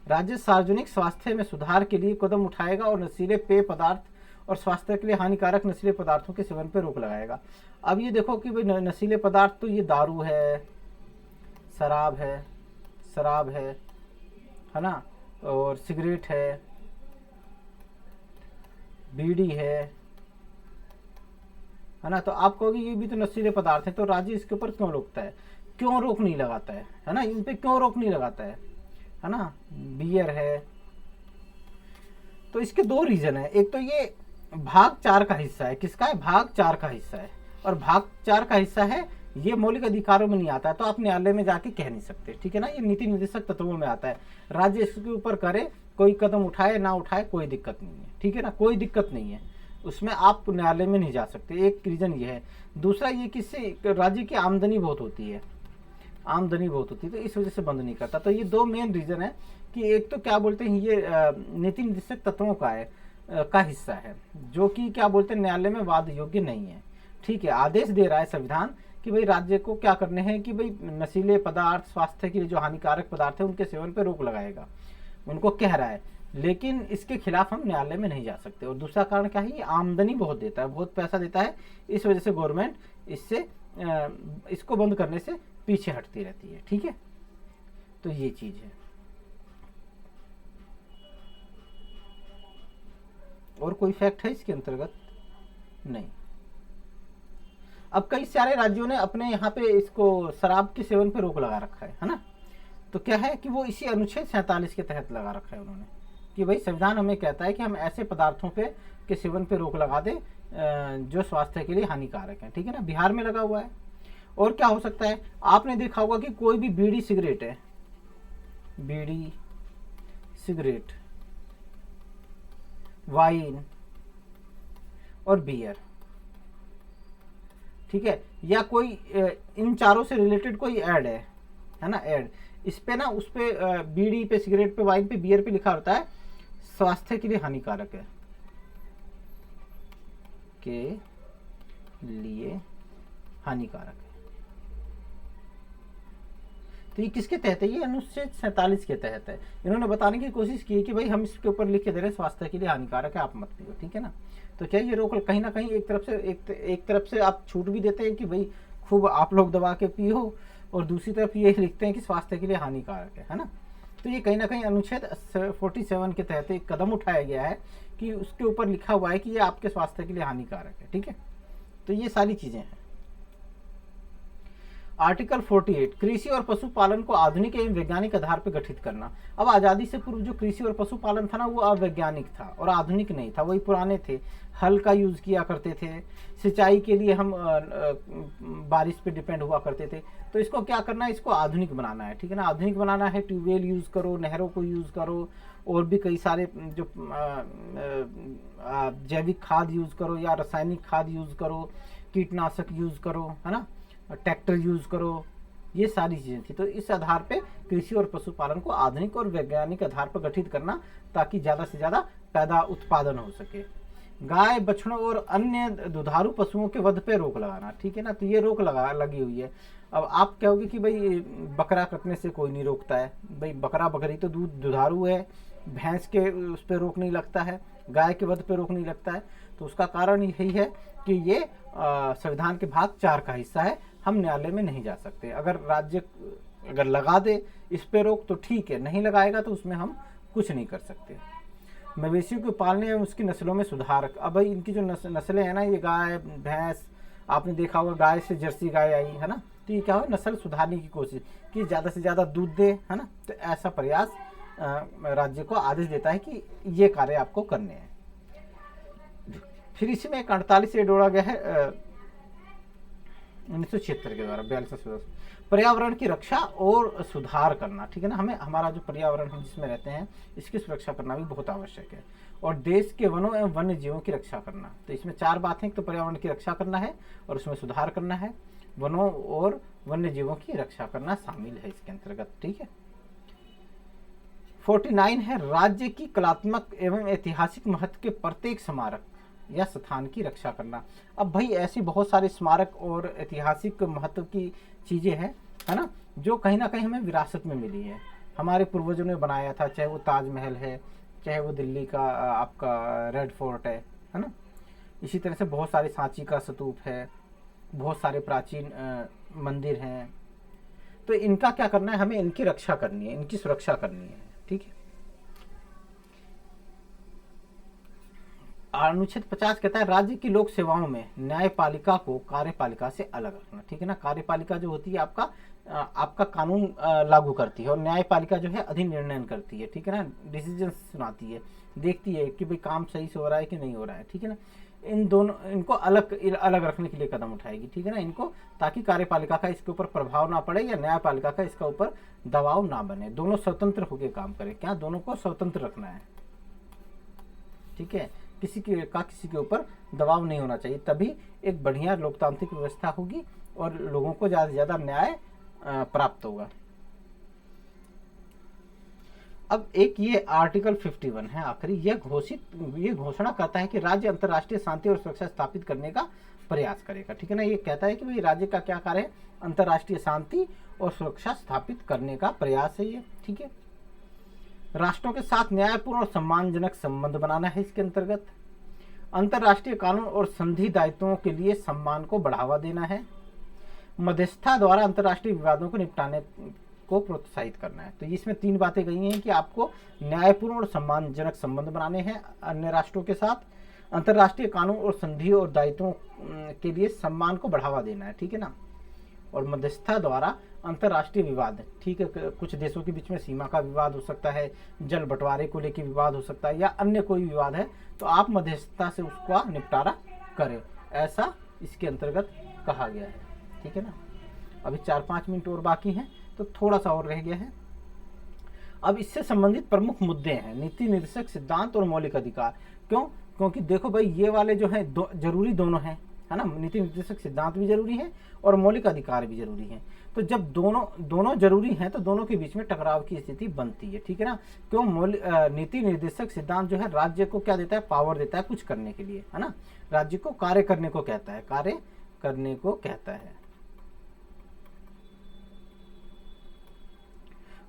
राज्य सार्वजनिक स्वास्थ्य में सुधार के लिए कदम उठाएगा और नशीले पेय पदार्थ और स्वास्थ्य के लिए हानिकारक नशीले पदार्थों के सेवन पर रोक लगाएगा। अब ये देखो कि भाई नशीले पदार्थ तो ये दारू है, शराब है ना, और सिगरेट है, बीड़ी है ना। तो आप कहोगे ये भी तो नशीले पदार्थ हैं, तो राज्य इसके ऊपर क्यों रोकता है, क्यों रोक नहीं लगाता है ना, इन पे क्यों रोक नहीं लगाता है ना। बियर है, तो इसके 2 रीजन है। एक तो ये भाग 4 का हिस्सा है, किसका है, भाग 4 का हिस्सा है, और भाग 4 का हिस्सा है, ये मौलिक अधिकारों में नहीं आता है, तो आप न्यायालय में जाके कह नहीं सकते, ठीक है ना। ये नीति निर्देशक तत्वों में आता है, राज्य इसके ऊपर करे, कोई कदम उठाए ना उठाए कोई दिक्कत नहीं है, ठीक है ना, कोई दिक्कत नहीं है, उसमें आप न्यायालय में नहीं जा सकते। एक रीजन ये है। दूसरा ये किससे, राज्य की आमदनी बहुत होती है, तो इस वजह से बंद नहीं करता। तो ये 2 मेन रीजन है कि एक तो क्या बोलते हैं ये नीति निर्देशक तत्वों का हिस्सा है, जो कि क्या बोलते हैं न्यायालय में वाद योग्य नहीं है, ठीक है। आदेश दे रहा है संविधान कि भाई राज्य को क्या करने हैं कि भाई नशीले पदार्थ, स्वास्थ्य के लिए जो हानिकारक पदार्थ है उनके सेवन पर रोक लगाएगा, उनको कह रहा है। लेकिन इसके खिलाफ हम न्यायालय में नहीं जा सकते। और दूसरा कारण क्या है, ये आमदनी बहुत देता है, बहुत पैसा देता है, इस वजह से गवर्नमेंट इससे इसको बंद करने से पीछे हटती रहती है। ठीक है, तो ये चीज है। और कोई फैक्ट है इसके अंतर्गत? नहीं। अब कई सारे राज्यों ने अपने यहाँ पे इसको शराब के सेवन पे रोक लगा रखा है ना। तो क्या है कि वो इसी अनुच्छेद 47 के तहत लगा रखा है उन्होंने, कि भाई संविधान हमें कहता है कि हम ऐसे पदार्थों पे के सेवन पे रोक लगा दें जो स्वास्थ्य के लिए हानिकारक है। ठीक है ना, बिहार में लगा हुआ है। और क्या हो सकता है, आपने देखा होगा कि कोई भी बीड़ी सिगरेट है, बीड़ी सिगरेट, वाइन और बियर, ठीक है, या कोई इन चारों से रिलेटेड कोई ऐड है ना, ऐड, इस पे ना, उस पे बीड़ी पे, सिगरेट पे, वाइन पे, बियर पे लिखा होता है स्वास्थ्य के लिए हानिकारक है, के लिए हानिकारक है। तो ये किसके तहत है? ये अनुच्छेद 47 के तहत है। इन्होंने बताने की कोशिश की कि भाई हम इसके ऊपर लिख के दे रहे हैं स्वास्थ्य के लिए हानिकारक है, आप मत पियो। ठीक है ना, तो क्या ये रोक कहीं ना कहीं एक तरफ से आप छूट भी देते हैं कि भाई खूब आप लोग दबा के पियो, और दूसरी तरफ ये लिखते हैं कि स्वास्थ्य के लिए हानिकारक है ना। तो ये कहीं ना कहीं अनुच्छेद 47 के तहत एक कदम उठाया गया है कि उसके ऊपर लिखा हुआ है कि ये आपके स्वास्थ्य के लिए हानिकारक है। ठीक है, तो ये सारी चीजें हैं। आर्टिकल 48, कृषि और पशुपालन को आधुनिक एवं वैज्ञानिक आधार पर गठित करना। अब आज़ादी से पूर्व जो कृषि और पशुपालन था ना, वो अवैज्ञानिक था और आधुनिक नहीं था, वही पुराने थे। हल का यूज़ किया करते थे, सिंचाई के लिए हम बारिश पे डिपेंड हुआ करते थे। तो इसको क्या करना है, इसको आधुनिक बनाना है। ठीक है ना, आधुनिक बनाना है, ट्यूबवेल यूज़ करो, नहरों को यूज़ करो, और भी कई सारे जो जैविक खाद यूज़ करो या रासायनिक खाद यूज़ करो, कीटनाशक यूज़ करो, है ना, ट्रैक्टर यूज करो, ये सारी चीजें थी। तो इस आधार पे कृषि और पशुपालन को आधुनिक और वैज्ञानिक आधार पर गठित करना, ताकि ज्यादा से ज्यादा पैदा उत्पादन हो सके। गाय, बछड़ों और अन्य दुधारू पशुओं के वध पे रोक लगाना। ठीक है ना, तो ये रोक लगी हुई है। अब आप कहोगे कि भाई बकरा कटने से कोई नहीं रोकता है, भाई बकरा बकरी तो दुधारू है, भैंस के उस पर रोक नहीं लगता है, गाय के वध पे रोक नहीं लगता है। तो उसका कारण यही है कि ये संविधान के भाग 4 का हिस्सा है, हम न्यायालय में नहीं जा सकते। अगर राज्य अगर लगा दे इस पे रोक तो ठीक है, नहीं लगाएगा तो उसमें हम कुछ नहीं कर सकते। मवेशियों को पालने एवं उसकी नस्लों में सुधार। अब भाई इनकी जो नस्लें हैं ना, ये गाय भैंस, आपने देखा होगा गाय से जर्सी गाय आई है ना, तो ये क्या हो, नस्ल सुधारने की कोशिश कि ज़्यादा से ज़्यादा दूध दे, है ना। तो ऐसा प्रयास राज्य को आदेश देता है कि ये कार्य आपको करने हैं। फिर इसमें एक 48 से जोड़ा गया है 1976 के द्वारा, 42 पर्यावरण की रक्षा और सुधार करना। ठीक है ना, हमें हमारा जो पर्यावरण है जिसमें रहते हैं, इसकी सुरक्षा करना भी बहुत आवश्यक है। और देश के वनों एवं वन्य जीवों की रक्षा करना। तो इसमें 4 बातें, तो पर्यावरण की रक्षा करना है और उसमें सुधार करना है, वनों और वन्य जीवों की रक्षा करना शामिल है इसके अंतर्गत। ठीक है। 49 है राज्य की कलात्मक एवं ऐतिहासिक महत्व के प्रत्येक स्मारक या स्थान की रक्षा करना। अब भाई ऐसी बहुत सारे स्मारक और ऐतिहासिक महत्व की चीजें हैं, है ना, जो कहीं ना कहीं हमें विरासत में मिली है, हमारे पूर्वजों ने बनाया था, चाहे वो ताजमहल है, चाहे वो दिल्ली का आपका रेड फोर्ट है ना। इसी तरह से बहुत सारे सांची का स्तूप है, बहुत सारे प्राचीन मंदिर हैं। तो इनका क्या करना है, हमें इनकी रक्षा करनी है, इनकी सुरक्षा करनी है। ठीक है। अनुच्छेद 50 कहता है राज्य की लोक सेवाओं में न्यायपालिका को कार्यपालिका से अलग रखना। ठीक है ना, कार्यपालिका जो होती है आपका कानून लागू करती है, और न्यायपालिका जो है अधिनिर्णय करती है। ठीक है ना, डिसीजन सुनाती है, देखती है कि भाई काम सही से हो रहा है कि नहीं हो रहा है। ठीक है ना, इन दोनों इनको अलग रखने के लिए कदम उठाएगी। ठीक है ना, इनको, ताकि कार्यपालिका का इसके ऊपर प्रभाव ना पड़े या न्यायपालिका का इसका ऊपर दबाव ना बने, दोनों स्वतंत्र होकर काम करें। क्या, दोनों को स्वतंत्र रखना है। ठीक है, किसी के ऊपर दबाव नहीं होना चाहिए, तभी एक बढ़िया लोकतांत्रिक व्यवस्था होगी और लोगों को ज्यादा से ज्यादा न्याय प्राप्त होगा। अब एक ये आर्टिकल 51 है आखिरी, ये घोषणा करता है कि राज्य अंतर्राष्ट्रीय शांति और सुरक्षा स्थापित करने का प्रयास करेगा। ठीक है ना, ये कहता है कि भाई राज्य का क्या कार्य है, अंतर्राष्ट्रीय शांति और सुरक्षा स्थापित करने का प्रयास है ये। ठीक है। राष्ट्रों के साथ न्यायपूर्ण और सम्मानजनक संबंध बनाना है इसके अंतर्गत। अंतर्राष्ट्रीय कानून और संधि दायित्वों के लिए सम्मान को बढ़ावा देना है। मध्यस्थता द्वारा अंतर्राष्ट्रीय विवादों को निपटाने को प्रोत्साहित करना है। तो इसमें 3 बातें कही हैं कि आपको न्यायपूर्ण और सम्मानजनक संबंध बनाने हैं अन्य राष्ट्रों के साथ, अंतर्राष्ट्रीय कानून और संधि और दायित्वों के लिए सम्मान को बढ़ावा देना है, ठीक है ना, और मध्यस्थता द्वारा अंतर्राष्ट्रीय विवाद, ठीक है, कुछ देशों के बीच में सीमा का विवाद हो सकता है, जल बंटवारे को लेकर विवाद हो सकता है, या अन्य कोई विवाद है तो आप मध्यस्थता से उसका निपटारा करें, ऐसा इसके अंतर्गत कहा गया है, ठीक है ना। अभी 4-5 मिनट और बाकी हैं तो थोड़ा सा और रह गया है। अब इससे संबंधित प्रमुख मुद्दे हैं नीति निर्देशक सिद्धांत और मौलिक अधिकार। क्यों? क्योंकि देखो भाई, ये वाले जो है जरूरी दोनों हैं, है ना, नीति निर्देशक सिद्धांत भी जरूरी है और मौलिक अधिकार भी जरूरी है। तो जब दोनों जरूरी हैं तो दोनों के बीच में टकराव की स्थिति बनती है, ठीक है ना। क्यों? नीति निर्देशक सिद्धांत जो है राज्य को क्या देता है? पावर देता है कुछ करने के लिए, है ना, राज्य को कार्य करने को कहता है, कार्य करने को कहता है।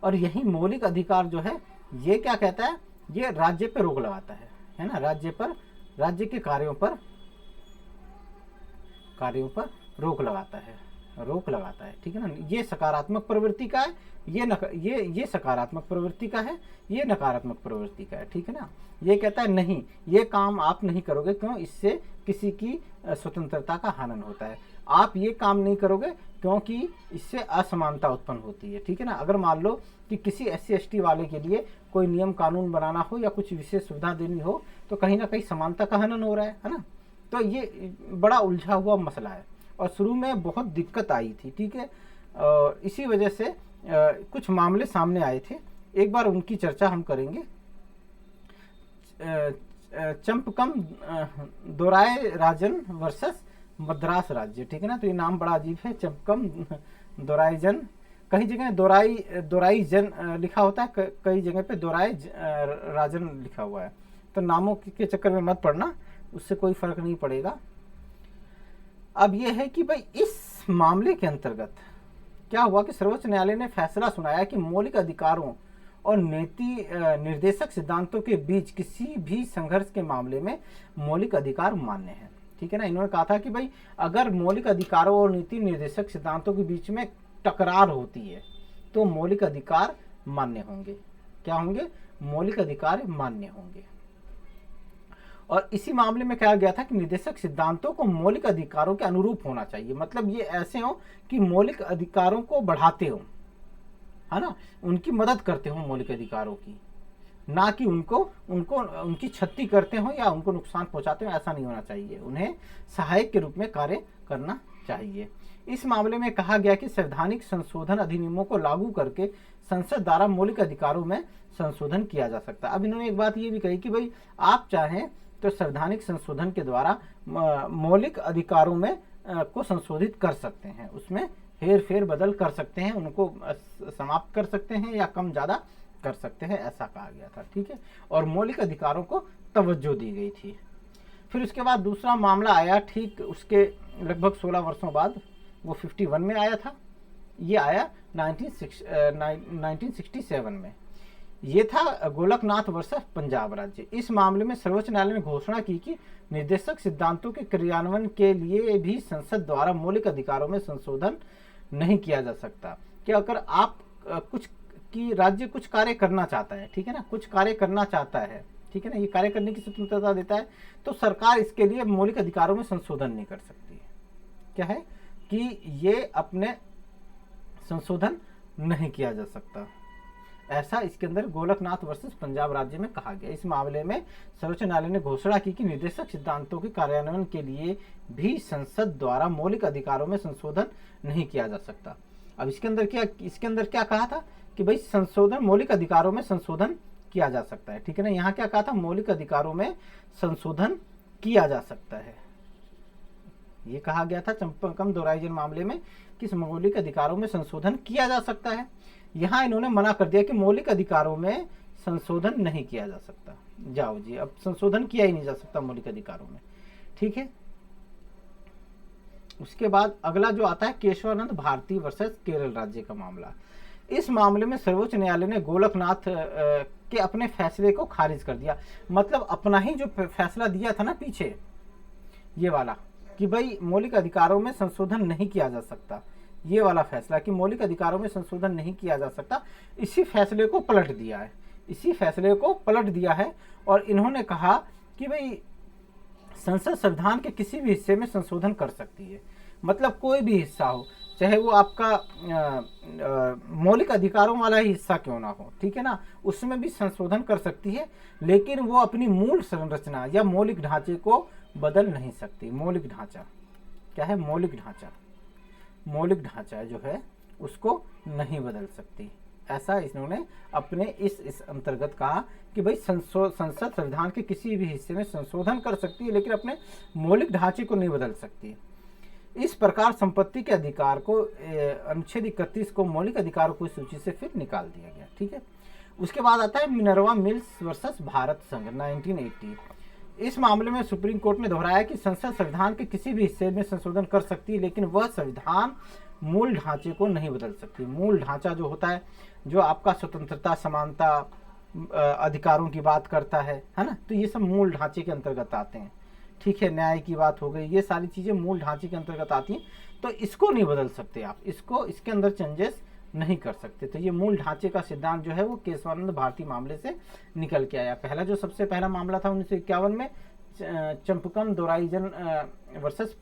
और यही मौलिक अधिकार जो है ये क्या कहता है? ये राज्य पे रोक लगाता है ना, राज्य के कार्यों पर रोक लगाता है, ठीक है ना। ये सकारात्मक प्रवृत्ति का है, ये सकारात्मक प्रवृत्ति का है, ये नकारात्मक प्रवृत्ति का है, ठीक है ना। ये कहता है नहीं, ये काम आप नहीं करोगे, क्यों? इससे किसी की स्वतंत्रता का हनन होता है। आप ये काम नहीं करोगे क्योंकि इससे असमानता उत्पन्न होती है, ठीक है ना। अगर मान लो कि किसी SC/ST वाले के लिए कोई नियम कानून बनाना हो या कुछ विशेष सुविधा देनी हो तो कहीं ना कहीं समानता का हनन हो रहा है ना। तो ये बड़ा उलझा हुआ मसला है और शुरू में बहुत दिक्कत आई थी, ठीक है। इसी वजह से कुछ मामले सामने आए थे, एक बार उनकी चर्चा हम करेंगे। चंपकम दोराय राजन वर्सेस मद्रास राज्य, ठीक है ना। तो ये नाम बड़ा अजीब है, चंपकम दोरायजन, कई जगह दोराई जन लिखा होता है, कई जगह पे दोराय राजन लिखा हुआ है। तो नामों के चक्कर में मत पड़ना, उससे कोई फर्क नहीं पड़ेगा। अब यह है कि भाई इस मामले के अंतर्गत क्या हुआ कि सर्वोच्च न्यायालय ने फैसला सुनाया कि मौलिक अधिकारों और नीति निर्देशक सिद्धांतों के बीच किसी भी संघर्ष के मामले में मौलिक अधिकार मान्य है, ठीक है ना। इन्होंने कहा था कि भाई अगर मौलिक अधिकारों और नीति निर्देशक सिद्धांतों के बीच में टकरार होती है तो मौलिक अधिकार मान्य होंगे। क्या होंगे? मौलिक अधिकार मान्य होंगे। और इसी मामले में कहा गया था कि निर्देशक सिद्धांतों को मौलिक अधिकारों के अनुरूप होना चाहिए, मतलब ये ऐसे हो कि मौलिक अधिकारों को बढ़ाते हो, है ना, उनकी मदद करते हो मौलिक अधिकारों की, ना कि उनकी क्षति करते हो या उनको नुकसान पहुंचाते हो। ऐसा नहीं होना चाहिए, उन्हें सहायक के रूप में कार्य करना चाहिए। इस मामले में कहा गया कि संवैधानिक संशोधन अधिनियमों को लागू करके संसद द्वारा मौलिक अधिकारों में संशोधन किया जा सकता है। अब इन्होंने एक बात ये भी कही कि भाई आप चाहें तो संवैधानिक संशोधन के द्वारा मौलिक अधिकारों में को संशोधित कर सकते हैं, उसमें हेर फेर बदल कर सकते हैं, उनको समाप्त कर सकते हैं या कम ज़्यादा कर सकते हैं, ऐसा कहा गया था, ठीक है। और मौलिक अधिकारों को तवज्जो दी गई थी। फिर उसके बाद दूसरा मामला आया, ठीक उसके लगभग 16 वर्षों बाद, वो 51 में आया था, ये आया 1967 में। ये था गोलकनाथ वर्सेस पंजाब राज्य। इस मामले में सर्वोच्च न्यायालय ने घोषणा की कि निर्देशक सिद्धांतों के क्रियान्वयन के लिए भी संसद द्वारा मौलिक अधिकारों में संशोधन नहीं किया जा सकता। कि अगर आप राज्य कुछ कार्य करना चाहता है, ठीक है ना, कुछ कार्य करना चाहता है, ठीक है ना, ये कार्य करने की स्वतंत्रता देता है, तो सरकार इसके लिए मौलिक अधिकारों में संशोधन नहीं कर सकती है। क्या है कि ये अपने संशोधन नहीं किया जा सकता, ऐसा इसके अंदर गोलकनाथ वर्सेस पंजाब राज्य में कहा गया। इस मामले में सर्वोच्च न्यायालय ने घोषणा की कि निर्देशक सिद्धांतों के कार्यान्वयन के लिए भी संसद द्वारा मौलिक अधिकारों में संशोधन नहीं किया जा सकता। अब इसके अंदर क्या कहा था कि भाई संशोधन, मौलिक अधिकारों में संशोधन किया जा सकता है, ठीक है ना। यहाँ क्या कहा था? मौलिक अधिकारों में संशोधन किया जा सकता है, ये कहा गया था चंपकम दोराइजन मामले में कि मौलिक अधिकारों में संशोधन किया जा सकता है। यहाँ इन्होंने मना कर दिया कि मौलिक अधिकारों में संशोधन नहीं किया जा सकता। जाओ जी, अब संशोधन किया ही नहीं जा सकता मौलिक अधिकारों में, ठीक है। उसके बाद अगला जो आता है केशवानंद भारती वर्सेस केरल राज्य का मामला। इस मामले में सर्वोच्च न्यायालय ने गोलकनाथ के अपने फैसले को खारिज कर दिया। मतलब अपना ही जो फैसला दिया था ना पीछे, ये वाला कि भाई मौलिक अधिकारों में संशोधन नहीं किया जा सकता, ये वाला फैसला कि मौलिक अधिकारों में संशोधन नहीं किया जा सकता, इसी फैसले को पलट दिया है, इसी फैसले को पलट दिया है। और इन्होंने कहा कि भाई संसद संविधान के किसी भी हिस्से में संशोधन कर सकती है। मतलब कोई भी हिस्सा हो, चाहे वो आपका मौलिक अधिकारों वाला ही हिस्सा क्यों ना हो, ठीक है ना, उसमें भी संशोधन कर सकती है, लेकिन वो अपनी मूल संरचना या मौलिक ढांचे को बदल नहीं सकती। मौलिक ढांचा क्या है? मौलिक ढांचा, मौलिक ढांचा जो है उसको नहीं बदल सकती। ऐसा इन्होंने अपने इस अंतर्गत कहा कि भाई संसद संविधान के किसी भी हिस्से में संशोधन कर सकती है, लेकिन अपने मौलिक ढांचे को नहीं बदल सकती। इस प्रकार संपत्ति के अधिकार को अनुच्छेद 31 को मौलिक अधिकारों की सूची से फिर निकाल दिया गया, ठीक है। उसके बाद आता है मिनर्वा मिल्स वर्सेस भारत संघ 1980। इस मामले में सुप्रीम कोर्ट ने दोहराया कि संसद संविधान के किसी भी हिस्से में संशोधन कर सकती है, लेकिन वह संविधान मूल ढांचे को नहीं बदल सकती। मूल ढांचा जो होता है, जो आपका स्वतंत्रता, समानता, अधिकारों की बात करता है ना, तो ये सब मूल ढांचे के अंतर्गत आते हैं, ठीक है। न्याय की बात हो गई, ये सारी चीज़ें मूल ढांचे के अंतर्गत आती हैं, तो इसको नहीं बदल सकते आप, इसको इसके अंदर चेंजेस नहीं कर सकते। तो ये मूल ढांचे का सिद्धांत जो है वो केशवानंद भारती मामले से निकल के आया। पहला जो सबसे पहला मामला था 1951 में चंपकम दोराईजन वर्सेस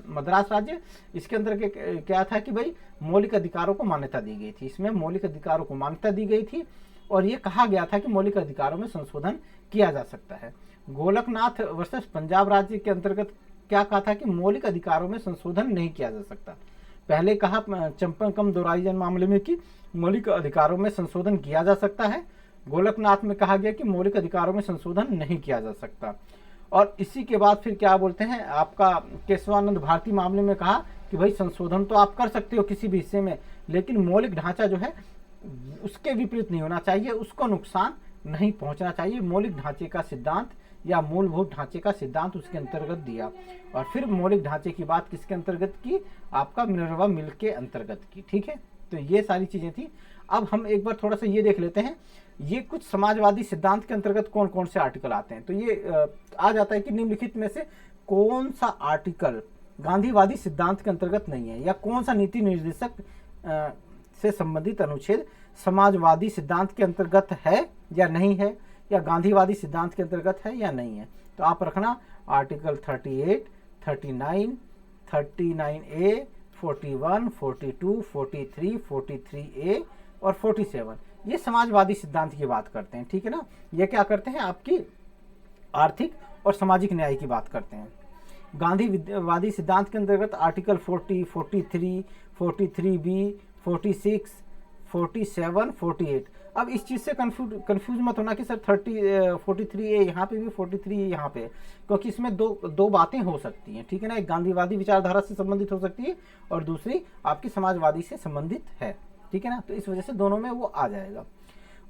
मद्रास राज्य, इसके अंदर क्या था कि भाई मौलिक अधिकारों को मान्यता दी गई थी। इसमें मौलिक अधिकारों को मान्यता दी गई थी और ये कहा गया था कि मौलिक अधिकारों में संशोधन किया जा सकता है। गोलकनाथ वर्सेस पंजाब राज्य के अंतर्गत क्या कहा था कि मौलिक अधिकारों में संशोधन नहीं किया जा सकता। पहले कहा चंपकम दोराईजन मामले में कि मौलिक अधिकारों में संशोधन किया जा सकता है, गोलकनाथ में कहा गया कि मौलिक अधिकारों में संशोधन नहीं किया जा सकता। और इसी के बाद फिर क्या बोलते हैं, आपका केशवानंद भारती मामले में कहा कि भाई संशोधन तो आप कर सकते हो किसी भी हिस्से में, लेकिन मौलिक ढांचा जो है उसके विपरीत नहीं होना चाहिए, उसको नुकसान नहीं पहुंचना चाहिए। मौलिक ढांचे का सिद्धांत या मूलभूत ढांचे का सिद्धांत उसके अंतर्गत दिया। और फिर मौलिक ढांचे की बात किसके अंतर्गत की? आपका मिनर्वा मिल के अंतर्गत की, ठीक है। तो ये सारी चीजें थी। अब हम एक बार थोड़ा सा ये देख लेते हैं, ये कुछ समाजवादी सिद्धांत के अंतर्गत कौन कौन से आर्टिकल आते हैं। तो ये आ जाता है कि निम्नलिखित में से कौन सा आर्टिकल गांधीवादी सिद्धांत के अंतर्गत नहीं है, या कौन सा नीति निर्देशक से संबंधित अनुच्छेद समाजवादी सिद्धांत के अंतर्गत है या नहीं है, या गांधीवादी सिद्धांत के अंतर्गत है या नहीं है। तो आप रखना आर्टिकल 38, 39, 39A, 41, 42, 43, 43A और 47, ये समाजवादी सिद्धांत की बात करते हैं, ठीक है ना। ये क्या करते हैं? आपकी आर्थिक और सामाजिक न्याय की बात करते हैं। गांधीवादी सिद्धांत के अंतर्गत आर्टिकल 40, 43, 43B, 46, 47, 48। अब इस चीज़ से कंफ्यूज मत होना कि सर 43A यहाँ पे भी 43A यहाँ पे, क्योंकि इसमें दो बातें हो सकती हैं, ठीक है ना। एक गांधीवादी विचारधारा से संबंधित हो सकती है और दूसरी आपकी समाजवादी से संबंधित है, ठीक है ना। तो इस वजह से दोनों में वो आ जाएगा।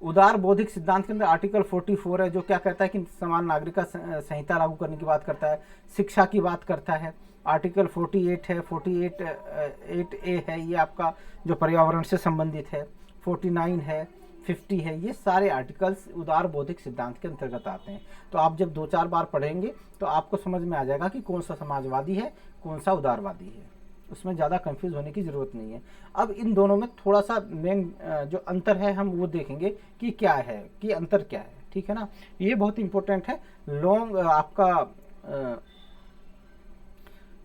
उदार बौद्धिक सिद्धांत के अंदर आर्टिकल 44 है, जो क्या कहता है कि समान नागरिकता संहिता लागू करने की बात करता है, शिक्षा की बात करता है। आर्टिकल 48 है, 48A है, ये आपका जो पर्यावरण से संबंधित है। 49 है, 50 है, ये सारे आर्टिकल्स उदार बौद्धिक सिद्धांत के अंतर्गत आते हैं। तो आप जब 2-4 बार पढ़ेंगे तो आपको समझ में आ जाएगा कि कौन सा समाजवादी है, कौन सा उदारवादी है। उसमें ज़्यादा कंफ्यूज होने की ज़रूरत नहीं है। अब इन दोनों में थोड़ा सा मेन जो अंतर है हम वो देखेंगे कि क्या है, कि अंतर क्या है, ठीक है ना। ये बहुत इंपॉर्टेंट है। लॉन्ग आपका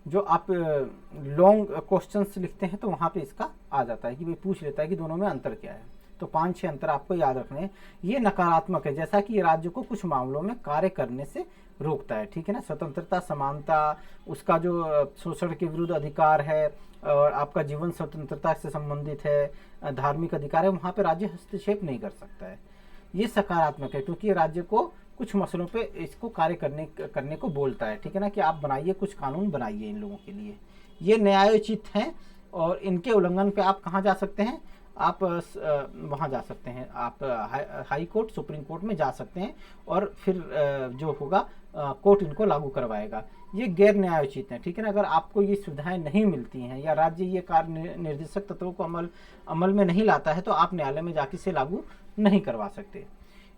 जो आप लॉन्ग क्वेश्चंस लिखते हैं तो वहाँ पे इसका आ जाता है कि भाई पूछ लेता है कि दोनों में अंतर क्या है। तो 5-6 अंतर आपको याद रखने हैं। ये नकारात्मक है, जैसा कि ये राज्य को कुछ मामलों में कार्य करने से रोकता है, ठीक है ना। स्वतंत्रता, समानता, उसका जो शोषण के विरुद्ध अधिकार है और आपका जीवन स्वतंत्रता से संबंधित है, धार्मिक अधिकार है, वहाँ पे राज्य हस्तक्षेप नहीं कर सकता है। ये सकारात्मक है क्योंकि ये राज्य को कुछ मसलों पे इसको कार्य करने को बोलता है, ठीक है ना, कि आप बनाइए, कुछ कानून बनाइए इन लोगों के लिए। ये न्यायोचित हैं और इनके उल्लंघन पे आप कहाँ जा सकते हैं? आप वहाँ जा सकते हैं, आप हाई कोर्ट, सुप्रीम कोर्ट में जा सकते हैं और फिर जो होगा कोर्ट इनको लागू करवाएगा। ये गैर न्यायोचित है, ठीक है ना। अगर आपको ये सुविधाएं नहीं मिलती हैं या राज्य ये कार्य निर्देशक तत्वों को अमल में नहीं लाता है तो आप न्यायालय में जाके इसे लागू नहीं करवा सकते।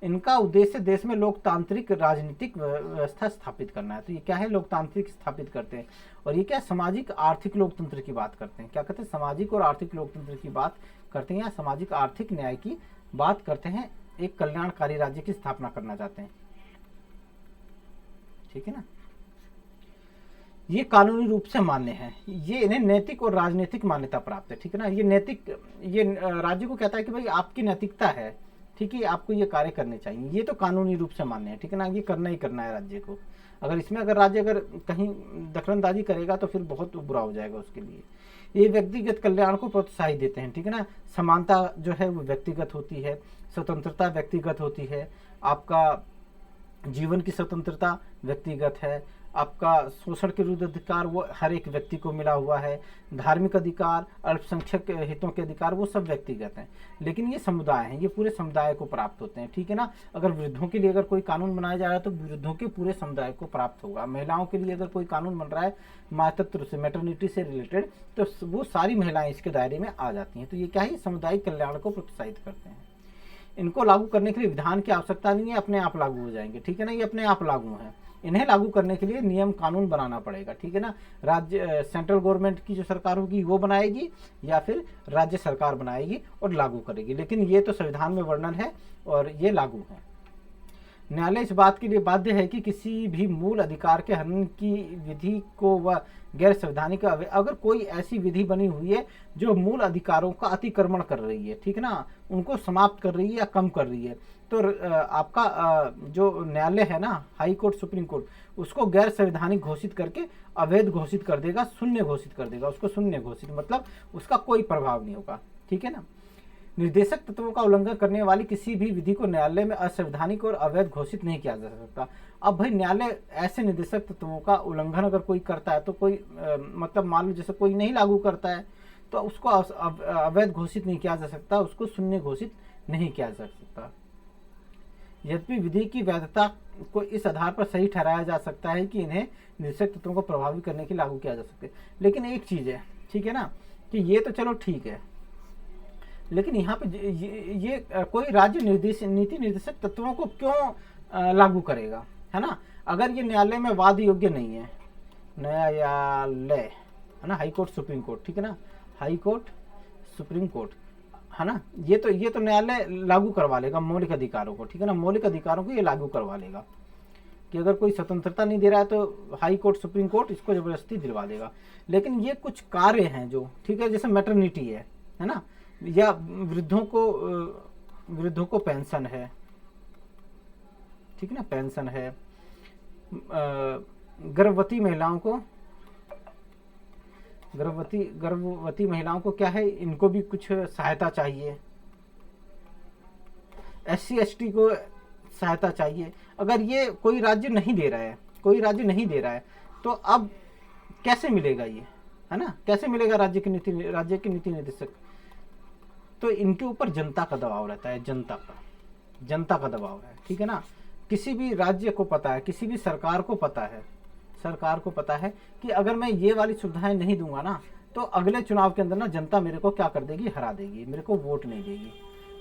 इनका उद्देश्य देश में लोकतांत्रिक राजनीतिक व्यवस्था स्थापित करना है। तो ये क्या है, लोकतांत्रिक स्थापित करते हैं। और ये क्या, सामाजिक आर्थिक लोकतंत्र की बात करते हैं। क्या कहते हैं, सामाजिक और आर्थिक लोकतंत्र की बात करते हैं, या सामाजिक आर्थिक न्याय की बात करते हैं। एक कल्याणकारी राज्य की स्थापना करना चाहते हैं, ठीक है ना। ये कानूनी रूप से मान्य है, ये इन्हें नैतिक और राजनीतिक मान्यता प्राप्त है, ठीक है ना। ये नैतिक, ये राज्य को कहता है कि भाई आपकी नैतिकता है, ठीक है, आपको ये कार्य करने चाहिए, ये तो कानूनी रूप से मान्य है, ठीक है ना। ये करना ही करना है राज्य को। अगर इसमें अगर राज्य अगर कहीं दखलंदाजी करेगा तो फिर बहुत बुरा हो जाएगा उसके लिए। ये व्यक्तिगत कल्याण को प्रोत्साहित देते हैं, ठीक है ना। समानता जो है वो व्यक्तिगत होती है, स्वतंत्रता व्यक्तिगत होती है, आपका जीवन की स्वतंत्रता व्यक्तिगत है, आपका शोषण के विरुद्ध अधिकार वो हर एक व्यक्ति को मिला हुआ है, धार्मिक अधिकार, अल्पसंख्यक हितों के अधिकार वो सब व्यक्तिगत हैं। लेकिन ये समुदाय हैं, ये पूरे समुदाय को प्राप्त होते हैं, ठीक है ना। अगर वृद्धों के लिए अगर कोई कानून बनाया जा रहा है तो वृद्धों के पूरे समुदाय को प्राप्त होगा। महिलाओं के लिए अगर कोई कानून बन रहा है मातृत्व से, मैटरनिटी से रिलेटेड, तो वो सारी महिलाएं इसके दायरे में आ जाती हैं। तो ये क्या है, सामुदायिक कल्याण को प्रोत्साहित करते हैं। इनको लागू करने के लिए विधान की आवश्यकता नहीं है, अपने आप लागू हो जाएंगे, ठीक है ना। ये अपने आप लागू हैं। इन्हें लागू करने के लिए नियम कानून बनाना पड़ेगा, ठीक है ना। राज्य सेंट्रल गवर्नमेंट की जो सरकार होगी वो बनाएगी, या फिर राज्य सरकार बनाएगी और लागू करेगी। लेकिन ये तो संविधान में वर्णन है और ये लागू है। न्यायालय इस बात के लिए बाध्य है कि किसी भी मूल अधिकार के हनन की विधि को वह गैर संवैधानिक, अगर कोई ऐसी विधि बनी हुई है जो मूल अधिकारों का अतिक्रमण कर रही है, ठीक है ना, उनको समाप्त कर रही है या कम कर रही है, तो आपका जो न्यायालय है ना, हाई कोर्ट, सुप्रीम कोर्ट, उसको गैर संवैधानिक घोषित करके अवैध घोषित कर देगा, शून्य घोषित कर देगा उसको। शून्य घोषित मतलब उसका कोई प्रभाव नहीं होगा, ठीक है ना। निर्देशक तत्वों का उल्लंघन करने वाली किसी भी विधि को न्यायालय में असंवैधानिक और अवैध घोषित नहीं किया जा सकता। अब भाई न्यायालय ऐसे निर्देशक तत्वों का उल्लंघन अगर कोई करता है तो कोई मतलब मान लो जैसे कोई नहीं लागू करता है तो उसको अवैध घोषित नहीं किया जा सकता, उसको शून्य घोषित नहीं किया जा सकता। यद्यपि विधि की वैधता को इस आधार पर सही ठहराया जा सकता है कि इन्हें निर्देशक तत्वों को प्रभावित करने के लिए लागू किया जा सकता है। लेकिन एक चीज है, ठीक है ना, कि ये तो चलो ठीक है, लेकिन यहाँ पे ये कोई राज्य नीति निर्देशक तत्वों को क्यों लागू करेगा, है ना। अगर ये न्यायालय में वाद योग्य नहीं है, न्यायालय है ना, हाई कोर्ट सुप्रीम कोर्ट, ठीक है ना, हाई कोर्ट सुप्रीम कोर्ट, है ना, ये तो न्यायालय लागू करवा लेगा मौलिक अधिकारों को, ठीक है ना। मौलिक अधिकारों को ये लागू करवा लेगा कि अगर कोई स्वतंत्रता नहीं दे रहा है तो हाई कोर्ट सुप्रीम कोर्ट इसको जबरदस्ती दिलवा देगा। लेकिन ये कुछ कार्य हैं जो, ठीक है, जैसे मैटरनिटी है ना, या वृद्धों को पेंशन है, ठीक है ना, पेंशन है। गर्भवती महिलाओं को क्या है, इनको भी कुछ सहायता चाहिए। SC ST को सहायता चाहिए। अगर ये कोई राज्य नहीं दे रहा है तो अब कैसे मिलेगा ये, है ना, कैसे मिलेगा राज्य की नीति निर्देशक। तो इनके ऊपर जनता का दबाव रहता है, जनता का दबाव है, ठीक है ना। किसी भी राज्य को पता है, किसी भी सरकार को पता है कि अगर मैं ये वाली सुविधाएं नहीं दूंगा ना तो अगले चुनाव के अंदर ना जनता मेरे को क्या कर देगी, हरा देगी, मेरे को वोट नहीं देगी।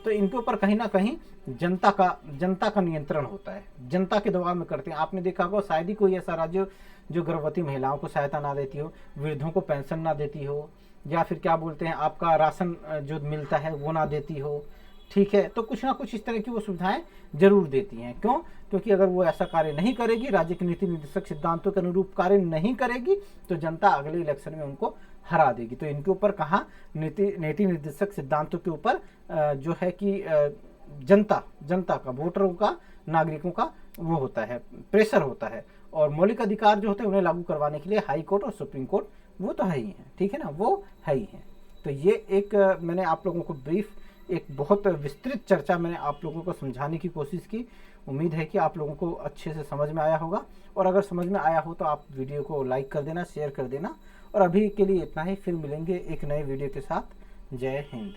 तो इनके ऊपर कहीं ना कहीं जनता का नियंत्रण होता है, जनता के दबाव में करते हैं। आपने देखा होगा शायद ही कोई ऐसा राज्य जो गर्भवती महिलाओं को सहायता ना देती हो, वृद्धों को पेंशन ना देती हो, या फिर क्या बोलते हैं आपका राशन जो मिलता है वो ना देती हो, ठीक है। तो कुछ ना कुछ इस तरह की वो सुविधाएं जरूर देती हैं। क्यों? क्योंकि अगर वो ऐसा कार्य नहीं करेगी, राज्य की नीति निर्देशक सिद्धांतों के अनुरूप कार्य नहीं करेगी, तो जनता अगले इलेक्शन में उनको हरा देगी। तो इनके ऊपर कहाँ नीति निर्देशक सिद्धांतों के ऊपर जो है कि जनता का, वोटरों का, नागरिकों का वो होता है, प्रेशर होता है। और मौलिक अधिकार जो होते हैं उन्हें लागू करवाने के लिए हाई कोर्ट और सुप्रीम कोर्ट वो तो है ही है, ठीक है ना, वो है ही है। तो ये एक मैंने आप लोगों को ब्रीफ, एक बहुत विस्तृत चर्चा मैंने आप लोगों को समझाने की कोशिश की। उम्मीद है कि आप लोगों को अच्छे से समझ में आया होगा, और अगर समझ में आया हो तो आप वीडियो को लाइक कर देना, शेयर कर देना। और अभी के लिए इतना ही, फिर मिलेंगे एक नए वीडियो के साथ। जय हिंद।